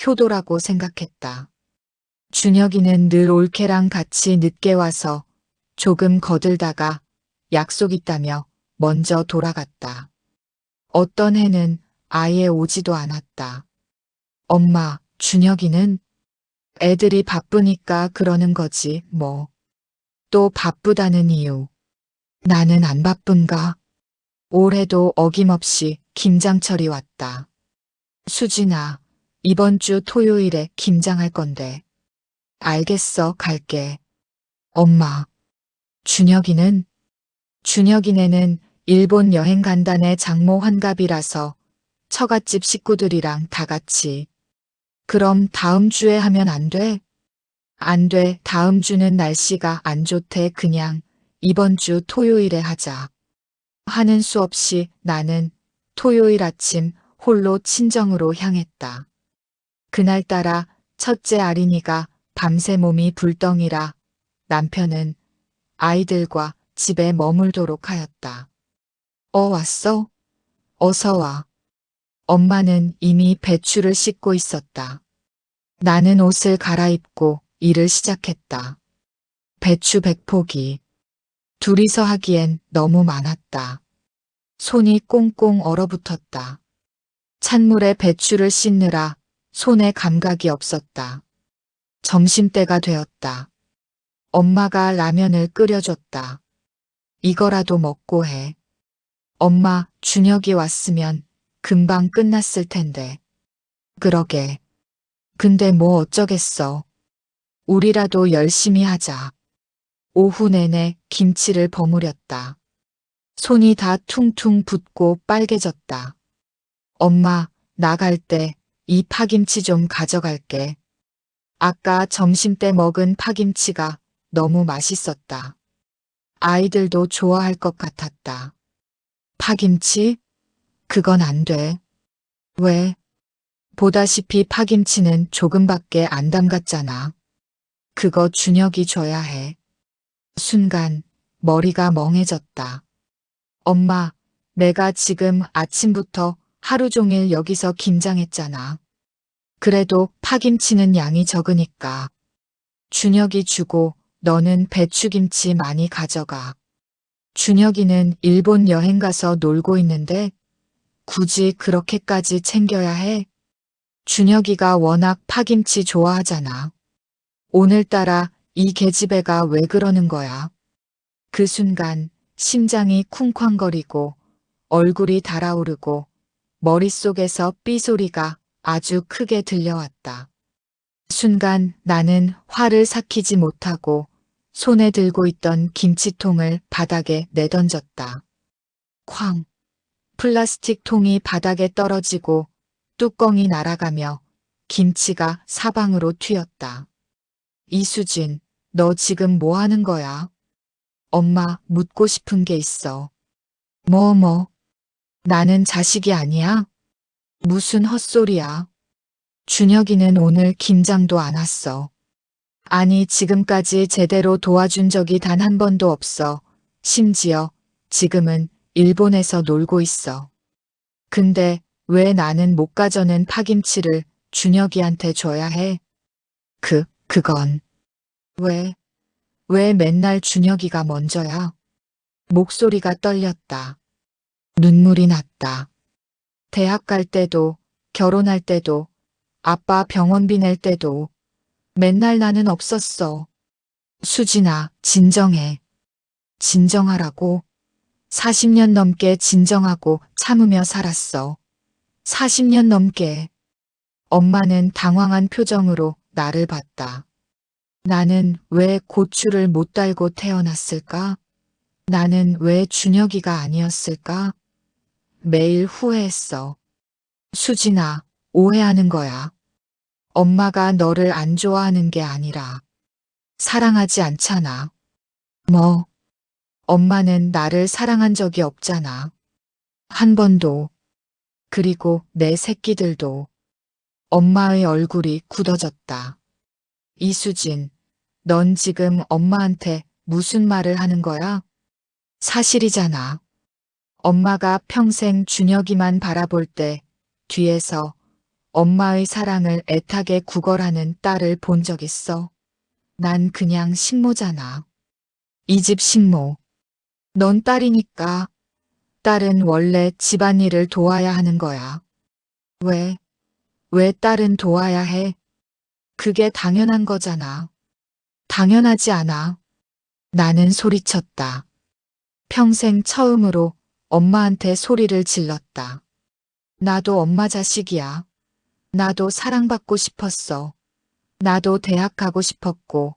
효도라고 생각했다. 준혁이는 늘 올케랑 같이 늦게 와서 조금 거들다가 약속 있다며 먼저 돌아갔다. 어떤 해는 아예 오지도 않았다. 엄마, 준혁이는? 애들이 바쁘니까 그러는 거지, 뭐. 또 바쁘다는 이유. 나는 안 바쁜가? 올해도 어김없이 김장철이 왔다. 수진아, 이번 주 토요일에 김장할 건데. 알겠어, 갈게. 엄마, 준혁이는? 준혁이네는 일본 여행 간다네. 장모 환갑이라서 처갓집 식구들이랑 다 같이. 그럼 다음 주에 하면 안 돼? 안 돼. 다음 주는 날씨가 안 좋대. 그냥 이번 주 토요일에 하자. 하는 수 없이 나는 토요일 아침 홀로 친정으로 향했다. 그날따라 첫째 아린이가 밤새 몸이 불덩이라 남편은 아이들과 집에 머물도록 하였다. 왔어? 어서 와. 엄마는 이미 배추를 씻고 있었다. 나는 옷을 갈아입고 일을 시작했다. 배추 100포기. 둘이서 하기엔 너무 많았다. 손이 꽁꽁 얼어붙었다. 찬물에 배추를 씻느라 손에 감각이 없었다. 점심때가 되었다. 엄마가 라면을 끓여줬다. 이거라도 먹고 해. 엄마, 준혁이 왔으면 금방 끝났을 텐데. 그러게. 근데 뭐 어쩌겠어. 우리라도 열심히 하자. 오후 내내 김치를 버무렸다. 손이 다 퉁퉁 붓고 빨개졌다. 엄마, 나갈 때 이 파김치 좀 가져갈게. 아까 점심때 먹은 파김치가 너무 맛있었다. 아이들도 좋아할 것 같았다. 파김치? 그건 안 돼. 왜? 보다시피 파김치는 조금밖에 안 담갔잖아. 그거 준혁이 줘야 해. 순간 머리가 멍해졌다. 엄마, 내가 지금 아침부터 하루 종일 여기서 김장했잖아. 그래도 파김치는 양이 적으니까. 준혁이 주고 너는 배추김치 많이 가져가. 준혁이는 일본 여행 가서 놀고 있는데 굳이 그렇게까지 챙겨야 해? 준혁이가 워낙 파김치 좋아하잖아. 오늘따라 이 계집애가 왜 그러는 거야? 그 순간 심장이 쿵쾅거리고 얼굴이 달아오르고 머릿속에서 삐소리가 아주 크게 들려왔다. 순간 나는 화를 삭히지 못하고 손에 들고 있던 김치통을 바닥에 내던졌다. 쾅! 플라스틱 통이 바닥에 떨어지고 뚜껑이 날아가며 김치가 사방으로 튀었다. 이수진, 너 지금 뭐 하는 거야? 엄마, 묻고 싶은 게 있어. 뭐? 나는 자식이 아니야? 무슨 헛소리야? 준혁이는 오늘 김장도 안 왔어. 아니, 지금까지 제대로 도와준 적이 단 한 번도 없어. 심지어 지금은 일본에서 놀고 있어. 근데 왜 나는 못 가져는 파김치를 준혁이한테 줘야 해? 그건. 왜 맨날 준혁이가 먼저야? 목소리가 떨렸다. 눈물이 났다. 대학 갈 때도, 결혼할 때도, 아빠 병원비 낼 때도 맨날 나는 없었어. 수진아, 진정해. 진정하라고. 40년 넘게 진정하고 참으며 살았어. 40년 넘게. 엄마는 당황한 표정으로 나를 봤다. 나는 왜 고추를 못 달고 태어났을까? 나는 왜 준혁이가 아니었을까? 매일 후회했어. 수진아, 오해하는 거야. 엄마가 너를 안 좋아하는 게 아니라 사랑하지 않잖아. 뭐? 엄마는 나를 사랑한 적이 없잖아. 한 번도. 그리고 내 새끼들도. 엄마의 얼굴이 굳어졌다. 이수진, 넌 지금 엄마한테 무슨 말을 하는 거야? 사실이잖아. 엄마가 평생 준혁이만 바라볼 때 뒤에서 엄마의 사랑을 애타게 구걸하는 딸을 본 적 있어? 난 그냥 식모잖아. 이 집 식모. 넌 딸이니까. 딸은 원래 집안일을 도와야 하는 거야. 왜 딸은 도와야 해? 그게 당연한 거잖아. 당연하지 않아. 나는 소리쳤다. 평생 처음으로 엄마한테 소리를 질렀다. 나도 엄마 자식이야. 나도 사랑받고 싶었어. 나도 대학 가고 싶었고,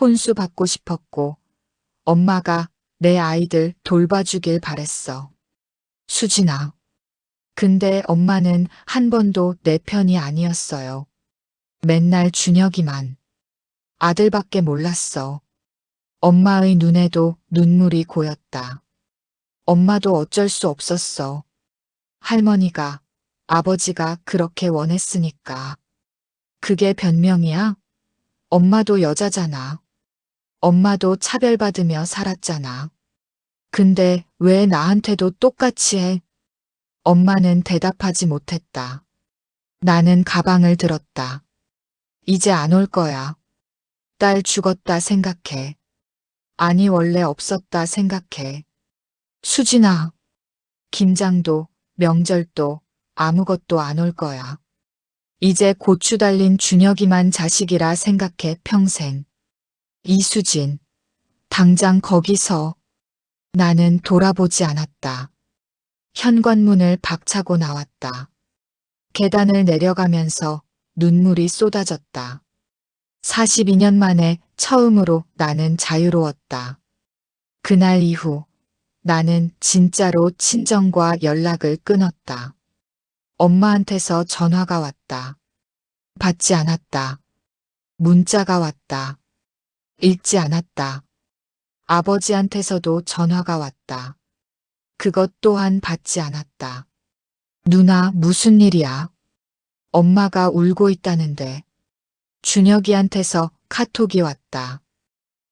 혼수 받고 싶었고, 엄마가 내 아이들 돌봐주길 바랬어. 수진아. 근데 엄마는 한 번도 내 편이 아니었어요. 맨날 준혁이만. 아들밖에 몰랐어. 엄마의 눈에도 눈물이 고였다. 엄마도 어쩔 수 없었어. 할머니가, 아버지가 그렇게 원했으니까. 그게 변명이야? 엄마도 여자잖아. 엄마도 차별받으며 살았잖아. 근데 왜 나한테도 똑같이 해? 엄마는 대답하지 못했다. 나는 가방을 들었다. 이제 안 올 거야. 딸 죽었다 생각해. 아니 원래 없었다 생각해. 수진아. 김장도 명절도 아무것도 안 올 거야. 이제 고추 달린 준혁이만 자식이라 생각해 평생. 이수진. 당장 거기서. 나는 돌아보지 않았다. 현관문을 박차고 나왔다. 계단을 내려가면서 눈물이 쏟아졌다. 42년 만에 처음으로 나는 자유로웠다. 그날 이후 나는 진짜로 친정과 연락을 끊었다. 엄마한테서 전화가 왔다. 받지 않았다. 문자가 왔다. 읽지 않았다. 아버지한테서도 전화가 왔다. 그것 또한 받지 않았다. 누나, 무슨 일이야? 엄마가 울고 있다는데. 준혁이한테서 카톡이 왔다.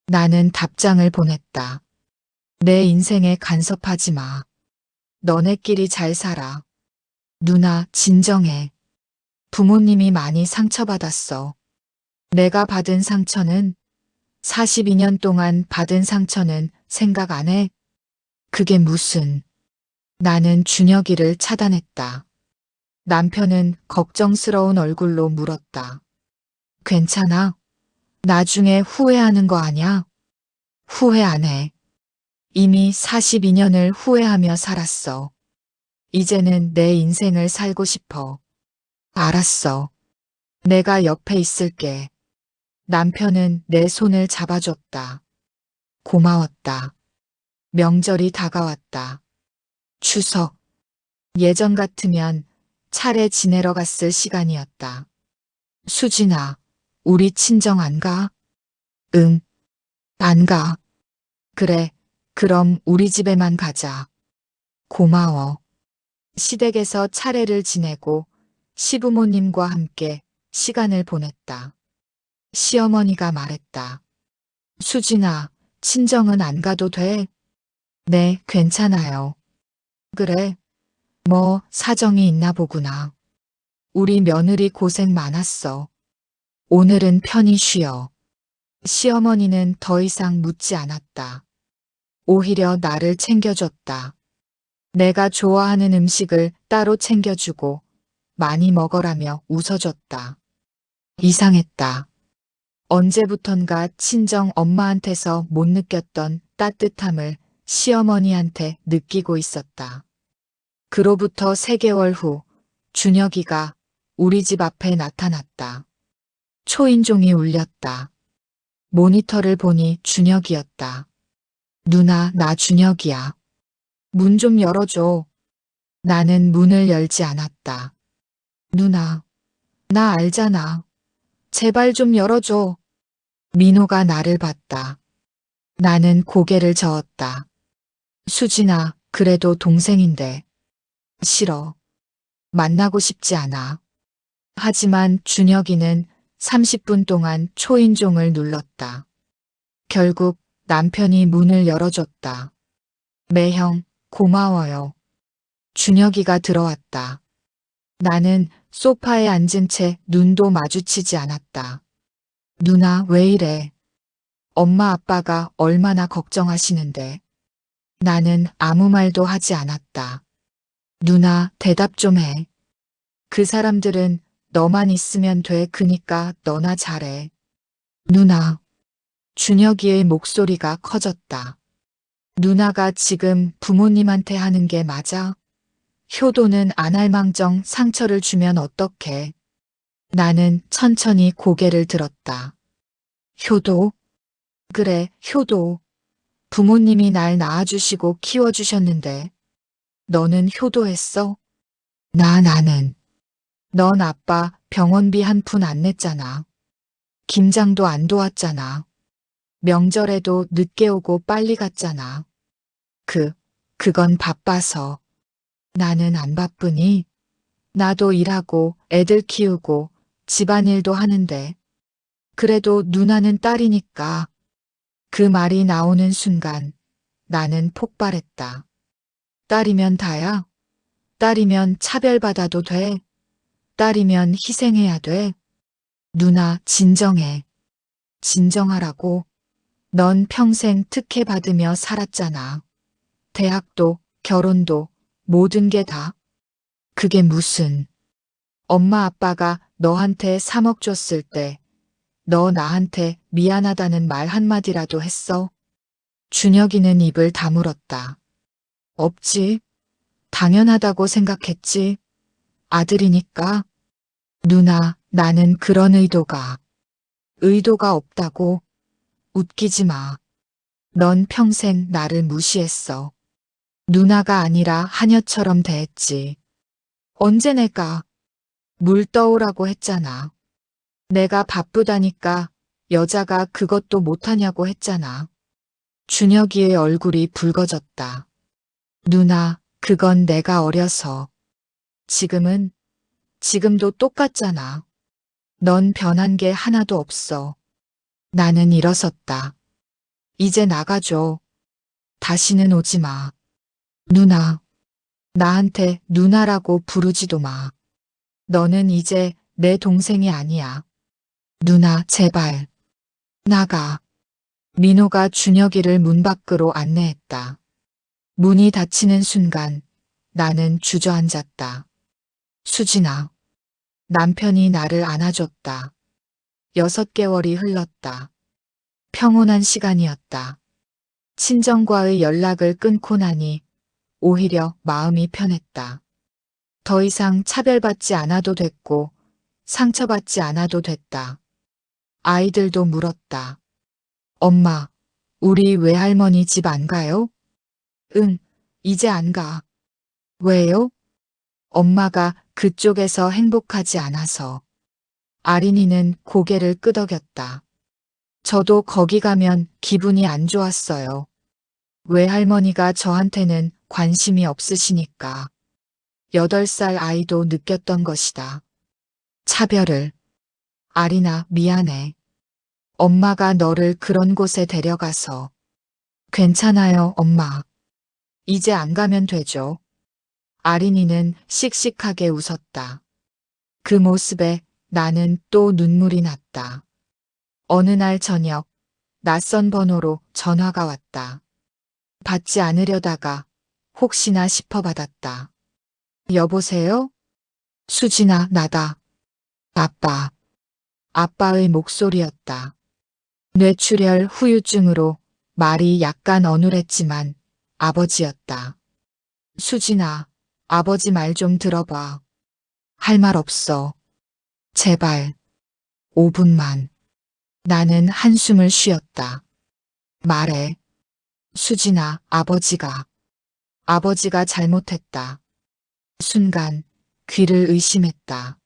나는 답장을 보냈다. 내 인생에 간섭하지 마. 너네끼리 잘 살아. 누나, 진정해. 부모님이 많이 상처받았어. 내가 받은 상처는 42년 동안 받은 상처는 생각 안 해? 그게 무슨. 나는 준혁이를 차단했다. 남편은 걱정스러운 얼굴로 물었다. 괜찮아? 나중에 후회하는 거 아냐? 후회 안 해. 이미 42년을 후회하며 살았어. 이제는 내 인생을 살고 싶어. 알았어. 내가 옆에 있을게. 남편은 내 손을 잡아줬다. 고마웠다. 명절이 다가왔다. 추석. 예전 같으면 차례 지내러 갔을 시간이었다. 수진아, 우리 친정 안 가? 응, 안 가. 그래, 그럼 우리 집에만 가자. 고마워. 시댁에서 차례를 지내고 시부모님과 함께 시간을 보냈다. 시어머니가 말했다. 수진아, 친정은 안 가도 돼? 네, 괜찮아요. 그래, 뭐 사정이 있나 보구나. 우리 며느리 고생 많았어. 오늘은 편히 쉬어. 시어머니는 더 이상 묻지 않았다. 오히려 나를 챙겨줬다. 내가 좋아하는 음식을 따로 챙겨주고 많이 먹어라며 웃어줬다. 이상했다. 언제부턴가 친정 엄마한테서 못 느꼈던 따뜻함을 시어머니한테 느끼고 있었다. 그로부터 3개월 후 준혁이가 우리 집 앞에 나타났다. 초인종이 울렸다. 모니터를 보니 준혁이었다. 누나, 나 준혁이야. 문 좀 열어줘. 나는 문을 열지 않았다. 누나, 나 알잖아. 제발 좀 열어줘. 민호가 나를 봤다. 나는 고개를 저었다. 수진아, 그래도 동생인데. 싫어. 만나고 싶지 않아. 하지만 준혁이는 30분 동안 초인종을 눌렀다. 결국 남편이 문을 열어줬다. 매형, 고마워요. 준혁이가 들어왔다. 나는 소파에 앉은 채 눈도 마주치지 않았다. 누나, 왜 이래? 엄마 아빠가 얼마나 걱정하시는데. 나는 아무 말도 하지 않았다. 누나, 대답 좀 해. 그 사람들은 너만 있으면 돼. 그니까 너나 잘해. 누나. 준혁이의 목소리가 커졌다. 누나가 지금 부모님한테 하는 게 맞아? 효도는 안 할 망정 상처를 주면 어떡해? 나는 천천히 고개를 들었다. 효도? 그래, 효도. 부모님이 날 낳아주시고 키워주셨는데. 너는 효도했어? 나는. 넌 아빠 병원비 한 푼 안 냈잖아. 김장도 안 도왔잖아. 명절에도 늦게 오고 빨리 갔잖아. 그건 바빠서. 나는 안 바쁘니? 나도 일하고 애들 키우고 집안일도 하는데. 그래도 누나는 딸이니까. 그 말이 나오는 순간 나는 폭발했다. 딸이면 다야? 딸이면 차별받아도 돼? 딸이면 희생해야 돼? 누나, 진정해. 진정하라고. 넌 평생 특혜 받으며 살았잖아. 대학도, 결혼도, 모든 게 다. 그게 무슨. 엄마 아빠가 너한테 3억 줬을 때 너 나한테 미안하다는 말 한마디라도 했어? 준혁이는 입을 다물었다. 없지. 당연하다고 생각했지. 아들이니까. 누나, 나는 그런 의도가 없다고. 웃기지 마. 넌 평생 나를 무시했어. 누나가 아니라 하녀처럼 대했지. 언제 내가 물 떠오라고 했잖아. 내가 바쁘다니까 여자가 그것도 못하냐고 했잖아. 준혁이의 얼굴이 붉어졌다. 누나, 그건 내가 어려서. 지금도 똑같잖아. 넌 변한 게 하나도 없어. 나는 일어섰다. 이제 나가줘. 다시는 오지 마. 누나. 나한테 누나라고 부르지도 마. 너는 이제 내 동생이 아니야. 누나, 제발. 나가. 민호가 준혁이를 문 밖으로 안내했다. 문이 닫히는 순간 나는 주저앉았다. 수진아. 남편이 나를 안아줬다. 6개월이 흘렀다. 평온한 시간이었다. 친정과의 연락을 끊고 나니 오히려 마음이 편했다. 더 이상 차별받지 않아도 됐고 상처받지 않아도 됐다. 아이들도 물었다. 엄마, 우리 외할머니 집 안 가요? 응, 이제 안 가. 왜요? 엄마가 그쪽에서 행복하지 않아서. 아린이는 고개를 끄덕였다. 저도 거기 가면 기분이 안 좋았어요. 외할머니가 저한테는 관심이 없으시니까. 8살 아이도 느꼈던 것이다. 차별을. 아리나, 미안해. 엄마가 너를 그런 곳에 데려가서. 괜찮아요, 엄마. 이제 안 가면 되죠. 아린이는 씩씩하게 웃었다. 그 모습에 나는 또 눈물이 났다. 어느 날 저녁, 낯선 번호로 전화가 왔다. 받지 않으려다가 혹시나 싶어 받았다. 여보세요? 수진아, 나다. 아빠. 아빠의 목소리였다. 뇌출혈 후유증으로 말이 약간 어눌했지만 아버지였다. 수진아, 아버지 말 좀 들어봐. 할 말 없어. 제발. 5분만. 나는 한숨을 쉬었다. 말해. 수진아, 아버지가 잘못했다. 순간 귀를 의심했다.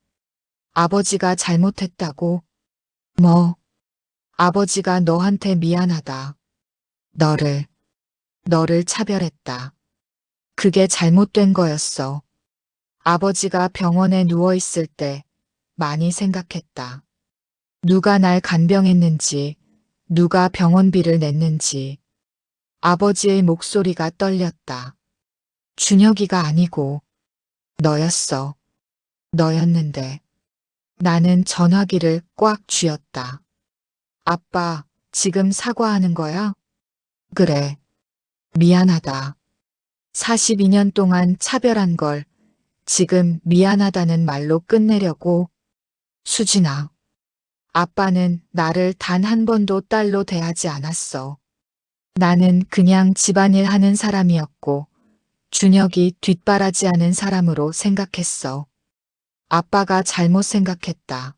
아버지가 잘못했다고? 뭐? 아버지가 너한테 미안하다. 너를 차별했다. 그게 잘못된 거였어. 아버지가 병원에 누워있을 때 많이 생각했다. 누가 날 간병했는지, 누가 병원비를 냈는지. 아버지의 목소리가 떨렸다. 준혁이가 아니고 너였어. 너였는데. 나는 전화기를 꽉 쥐었다. 아빠, 지금 사과하는 거야? 그래. 미안하다. 42년 동안 차별한 걸 지금 미안하다는 말로 끝내려고. 수진아. 아빠는 나를 단 한 번도 딸로 대하지 않았어. 나는 그냥 집안일 하는 사람이었고 준혁이 뒷바라지하는 사람으로 생각했어. 아빠가 잘못 생각했다.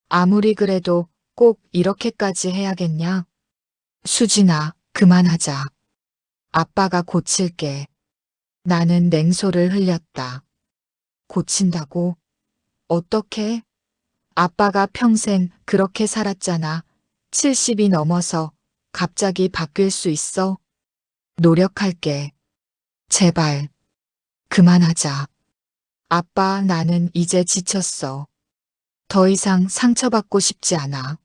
아무리 그래도 꼭 이렇게까지 해야겠냐? 수진아, 그만하자. 아빠가 고칠게. 나는 냉소를 흘렸다. 고친다고? 어떻게? 아빠가 평생 그렇게 살았잖아. 70이 넘어서 갑자기 바뀔 수 있어? 노력할게. 제발. 그만하자. 아빠, 나는 이제 지쳤어. 더 이상 상처받고 싶지 않아.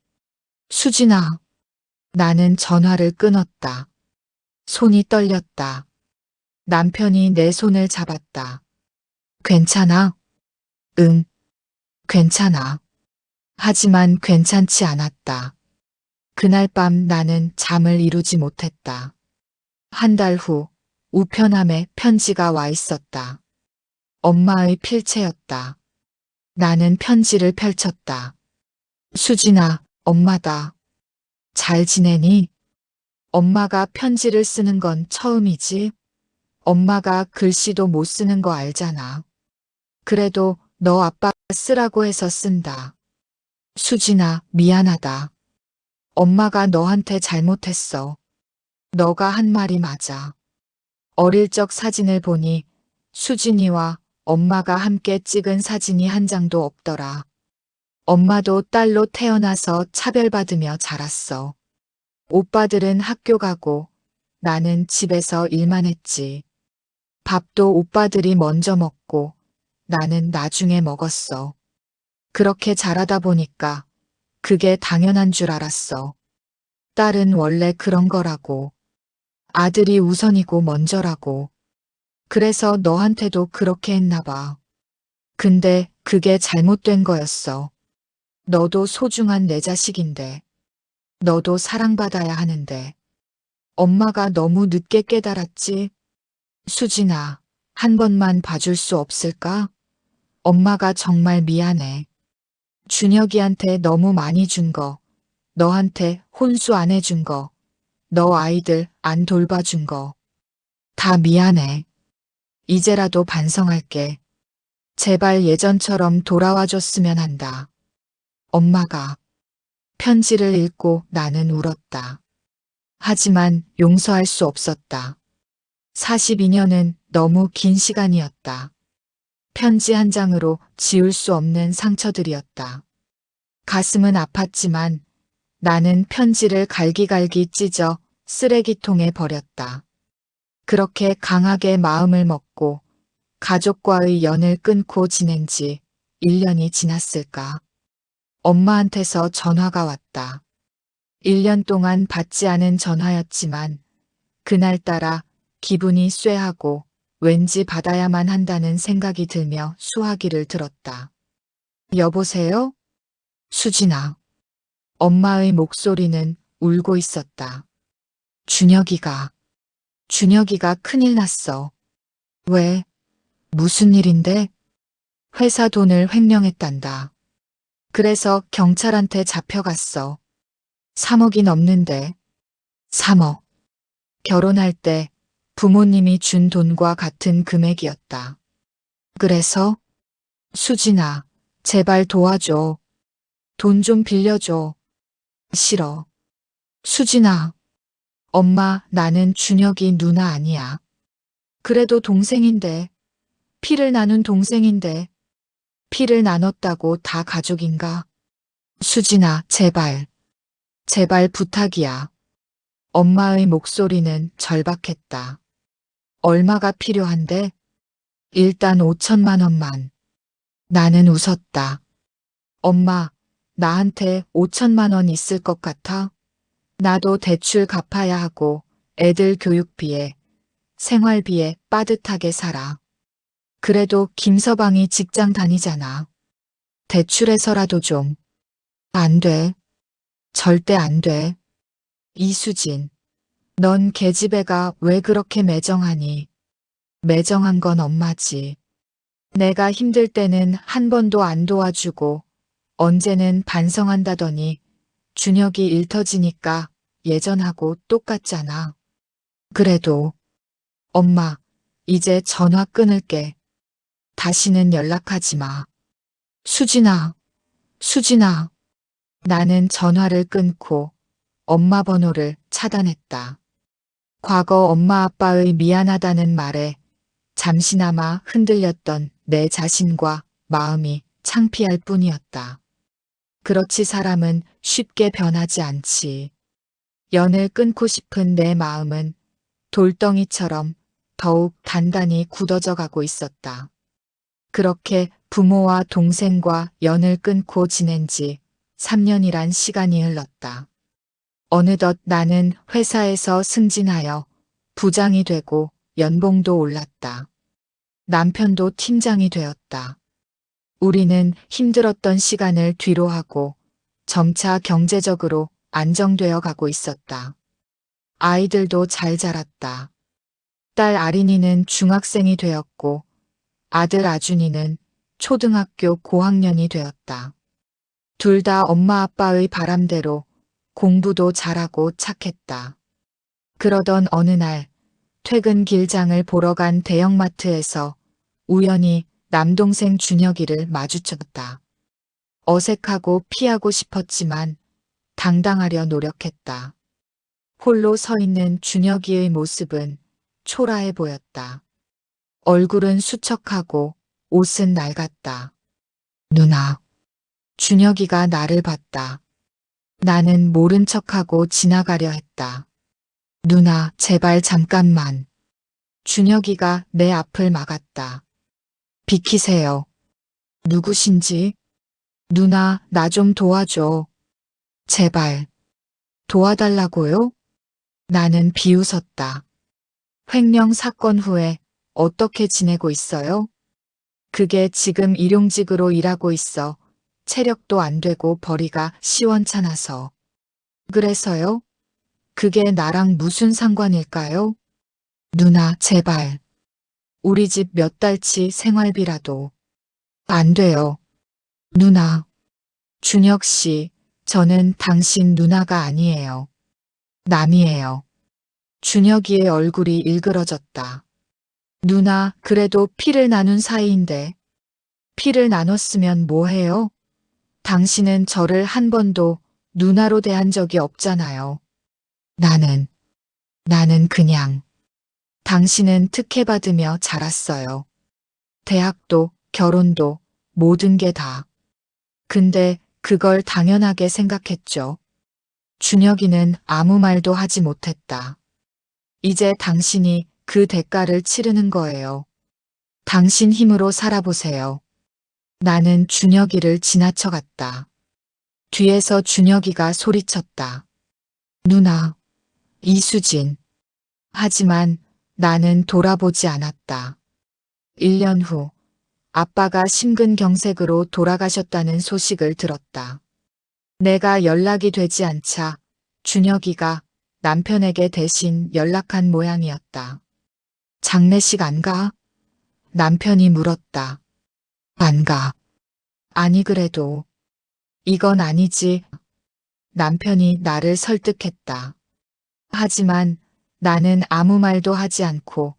수진아. 나는 전화를 끊었다. 손이 떨렸다. 남편이 내 손을 잡았다. 괜찮아? 응, 괜찮아. 하지만 괜찮지 않았다. 그날 밤 나는 잠을 이루지 못했다. 한 달 후 우편함에 편지가 와 있었다. 엄마의 필체였다. 나는 편지를 펼쳤다. 수진아, 엄마다. 잘 지내니? 엄마가 편지를 쓰는 건 처음이지? 엄마가 글씨도 못 쓰는 거 알잖아. 그래도 너 아빠 쓰라고 해서 쓴다. 수진아, 미안하다. 엄마가 너한테 잘못했어. 너가 한 말이 맞아. 어릴 적 사진을 보니 수진이와 엄마가 함께 찍은 사진이 한 장도 없더라. 엄마도 딸로 태어나서 차별받으며 자랐어. 오빠들은 학교 가고 나는 집에서 일만 했지. 밥도 오빠들이 먼저 먹고 나는 나중에 먹었어. 그렇게 자라다 보니까 그게 당연한 줄 알았어. 딸은 원래 그런 거라고. 아들이 우선이고 먼저라고. 그래서 너한테도 그렇게 했나 봐. 근데 그게 잘못된 거였어. 너도 소중한 내 자식인데. 너도 사랑받아야 하는데. 엄마가 너무 늦게 깨달았지. 수진아, 한 번만 봐줄 수 없을까? 엄마가 정말 미안해. 준혁이한테 너무 많이 준 거, 너한테 혼수 안 해준 거, 너 아이들 안 돌봐준 거. 다 미안해. 이제라도 반성할게. 제발 예전처럼 돌아와 줬으면 한다. 엄마가. 편지를 읽고 나는 울었다. 하지만 용서할 수 없었다. 42년은 너무 긴 시간이었다. 편지 한 장으로 지울 수 없는 상처들이었다. 가슴은 아팠지만 나는 편지를 갈기갈기 찢어 쓰레기통에 버렸다. 그렇게 강하게 마음을 먹고 가족과의 연을 끊고 지낸 지 1년이 지났을까. 엄마한테서 전화가 왔다. 1년 동안 받지 않은 전화였지만 그날따라 기분이 쇠하고 왠지 받아야만 한다는 생각이 들며 수화기를 들었다. 여보세요? 수진아. 엄마의 목소리는 울고 있었다. 준혁이가 큰일 났어. 왜? 무슨 일인데? 회사 돈을 횡령했단다. 그래서 경찰한테 잡혀갔어. 3억이 넘는데. 3억. 결혼할 때 부모님이 준 돈과 같은 금액이었다. 그래서? 수진아, 제발 도와줘. 돈 좀 빌려줘. 싫어. 수진아. 엄마, 나는 준혁이 누나 아니야. 그래도 동생인데. 피를 나눈 동생인데. 피를 나눴다고 다 가족인가? 수진아, 제발. 제발 부탁이야. 엄마의 목소리는 절박했다. 얼마가 필요한데? 일단 5천만 원만. 나는 웃었다. 엄마, 나한테 5천만 원 있을 것 같아? 나도 대출 갚아야 하고 애들 교육비에 생활비에 빠듯하게 살아. 그래도 김서방이 직장 다니잖아. 대출해서라도 좀. 안 돼. 절대 안 돼. 이수진, 넌 계집애가 왜 그렇게 매정하니? 매정한 건 엄마지. 내가 힘들 때는 한 번도 안 도와주고 언제는 반성한다더니 준혁이 일 터지니까 예전하고 똑같잖아. 그래도 엄마, 이제 전화 끊을게. 다시는 연락하지 마. 수진아, 수진아. 나는 전화를 끊고 엄마 번호를 차단했다. 과거 엄마 아빠의 미안하다는 말에 잠시나마 흔들렸던 내 자신과 마음이 창피할 뿐이었다. 그렇지 사람은 쉽게 변하지 않지. 연을 끊고 싶은 내 마음은 돌덩이처럼 더욱 단단히 굳어져 가고 있었다. 그렇게 부모와 동생과 연을 끊고 지낸 지 3년이란 시간이 흘렀다. 어느덧 나는 회사에서 승진하여 부장이 되고 연봉도 올랐다. 남편도 팀장이 되었다. 우리는 힘들었던 시간을 뒤로하고 점차 경제적으로 안정되어 가고 있었다. 아이들도 잘 자랐다. 딸 아린이는 중학생이 되었고 아들 아준이는 초등학교 고학년이 되었다. 둘 다 엄마 아빠의 바람대로 공부도 잘하고 착했다. 그러던 어느 날 퇴근 길장을 보러 간 대형마트에서 우연히 남동생 준혁이를 마주쳤다. 어색하고 피하고 싶었지만 당당하려 노력했다. 홀로 서 있는 준혁이의 모습은 초라해 보였다. 얼굴은 수척하고 옷은 낡았다. 누나. 준혁이가 나를 봤다. 나는 모른 척하고 지나가려 했다. 누나, 제발 잠깐만. 준혁이가 내 앞을 막았다. 비키세요. 누구신지? 누나, 나 좀 도와줘. 제발. 도와달라고요? 나는 비웃었다. 횡령 사건 후에 어떻게 지내고 있어요? 그게 지금 일용직으로 일하고 있어. 체력도 안 되고 벌이가 시원찮아서. 그래서요? 그게 나랑 무슨 상관일까요? 누나, 제발. 우리 집 몇 달치 생활비라도. 안 돼요. 누나. 준혁 씨, 저는 당신 누나가 아니에요. 남이에요. 준혁이의 얼굴이 일그러졌다. 누나, 그래도 피를 나눈 사이인데. 피를 나눴으면 뭐해요? 당신은 저를 한 번도 누나로 대한 적이 없잖아요. 나는 그냥. 당신은 특혜받으며 자랐어요. 대학도, 결혼도, 모든 게 다. 근데 그걸 당연하게 생각했죠. 준혁이는 아무 말도 하지 못했다. 이제 당신이 그 대가를 치르는 거예요. 당신 힘으로 살아보세요. 나는 준혁이를 지나쳐갔다. 뒤에서 준혁이가 소리쳤다. 누나, 이수진. 하지만 나는 돌아보지 않았다. 1년 후 아빠가 심근경색으로 돌아가셨다는 소식을 들었다. 내가 연락이 되지 않자 준혁이가 남편에게 대신 연락한 모양이었다. 장례식 안 가? 남편이 물었다. 안 가. 아니 그래도. 이건 아니지. 남편이 나를 설득했다. 하지만 나는 아무 말도 하지 않고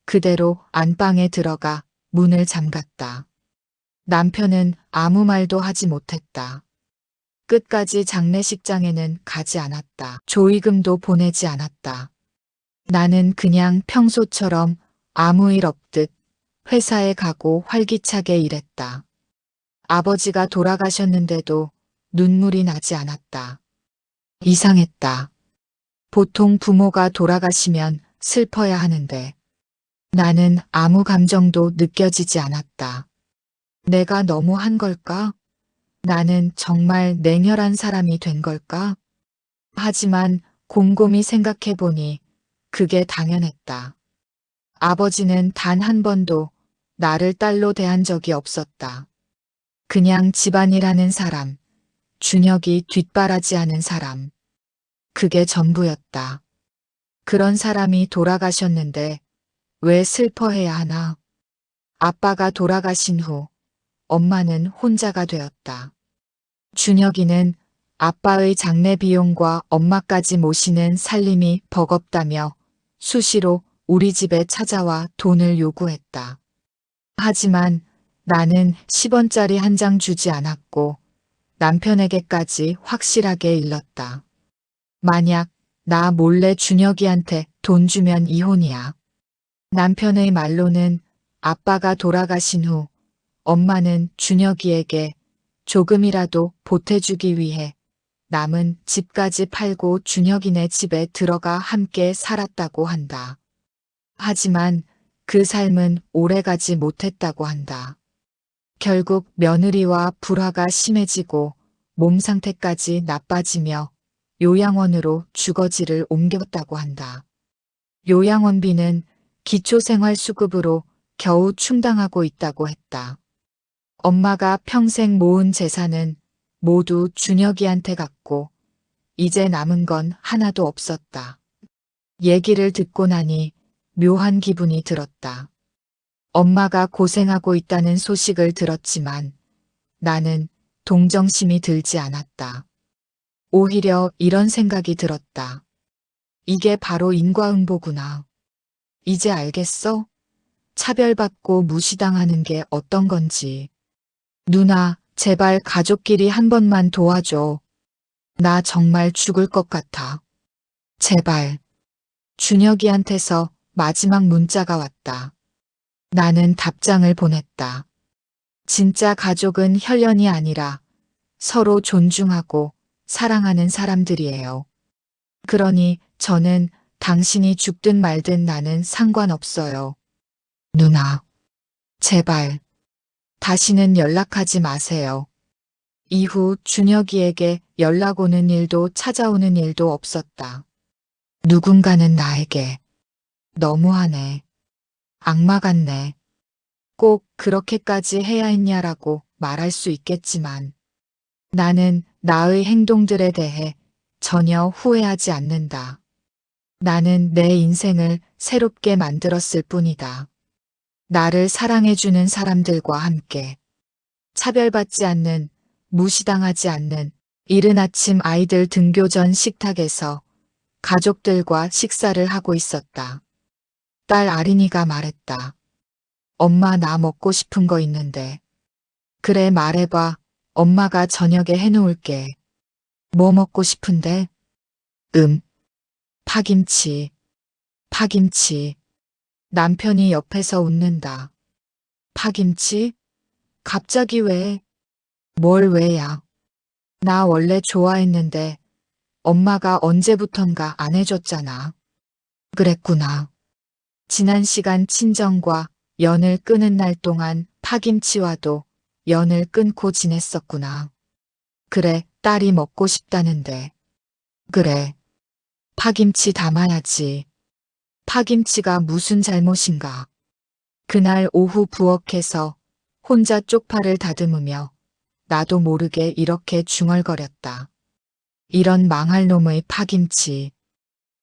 그대로 안방에 들어가 문을 잠갔다. 남편은 아무 말도 하지 못했다. 끝까지 장례식장에는 가지 않았다. 조의금도 보내지 않았다. 나는 그냥 평소처럼 아무 일 없듯 회사에 가고 활기차게 일했다. 아버지가 돌아가셨는데도 눈물이 나지 않았다. 이상했다. 보통 부모가 돌아가시면 슬퍼야 하는데 나는 아무 감정도 느껴지지 않았다. 내가 너무 한 걸까? 나는 정말 냉혈한 사람이 된 걸까? 하지만 곰곰이 생각해보니 그게 당연했다. 아버지는 단 한 번도 나를 딸로 대한 적이 없었다. 그냥 집안일 하는 사람, 준혁이 뒷바라지하는 사람. 그게 전부였다. 그런 사람이 돌아가셨는데 왜 슬퍼해야 하나? 아빠가 돌아가신 후 엄마는 혼자가 되었다. 준혁이는 아빠의 장례 비용과 엄마까지 모시는 살림이 버겁다며 수시로 우리 집에 찾아와 돈을 요구했다. 하지만 나는 10원짜리 한 장 주지 않았고 남편에게까지 확실하게 일렀다. 만약 나 몰래 준혁이한테 돈 주면 이혼이야. 남편의 말로는 아빠가 돌아가신 후 엄마는 준혁이에게 조금이라도 보태주기 위해 남은 집까지 팔고 준혁이네 집에 들어가 함께 살았다고 한다. 하지만 그 삶은 오래가지 못했다고 한다. 결국 며느리와 불화가 심해지고 몸 상태까지 나빠지며 요양원으로 주거지를 옮겼다고 한다. 요양원비는 기초생활수급으로 겨우 충당하고 있다고 했다. 엄마가 평생 모은 재산은 모두 준혁이한테 갔고 이제 남은 건 하나도 없었다. 얘기를 듣고 나니 묘한 기분이 들었다. 엄마가 고생하고 있다는 소식을 들었지만 나는 동정심이 들지 않았다. 오히려 이런 생각이 들었다. 이게 바로 인과응보구나. 이제 알겠어? 차별받고 무시당하는 게 어떤 건지. 누나, 제발 가족끼리 한 번만 도와줘. 나 정말 죽을 것 같아. 제발. 준혁이한테서 마지막 문자가 왔다. 나는 답장을 보냈다. 진짜 가족은 혈연이 아니라 서로 존중하고 사랑하는 사람들이에요. 그러니 저는 당신이 죽든 말든 나는 상관없어요. 누나, 제발. 다시는 연락하지 마세요. 이후 준혁이에게 연락 오는 일도 찾아오는 일도 없었다. 누군가는 나에게 너무하네. 악마 같네. 꼭 그렇게까지 해야 했냐라고 말할 수 있겠지만 나는 나의 행동들에 대해 전혀 후회하지 않는다. 나는 내 인생을 새롭게 만들었을 뿐이다. 나를 사랑해주는 사람들과 함께 차별받지 않는, 무시당하지 않는 이른 아침 아이들 등교 전 식탁에서 가족들과 식사를 하고 있었다. 딸 아린이가 말했다. 엄마 나 먹고 싶은 거 있는데. 그래 말해봐. 엄마가 저녁에 해놓을게. 뭐 먹고 싶은데? 파김치. 파김치. 남편이 옆에서 웃는다. 파김치? 갑자기 왜? 뭘 왜야? 나 원래 좋아했는데 엄마가 언제부턴가 안 해줬잖아. 그랬구나. 지난 시간 친정과 연을 끊은 날 동안 파김치와도 연을 끊고 지냈었구나. 그래, 딸이 먹고 싶다는데. 그래. 파김치 담아야지. 파김치가 무슨 잘못인가. 그날 오후 부엌에서 혼자 쪽파를 다듬으며 나도 모르게 이렇게 중얼거렸다. 이런 망할 놈의 파김치.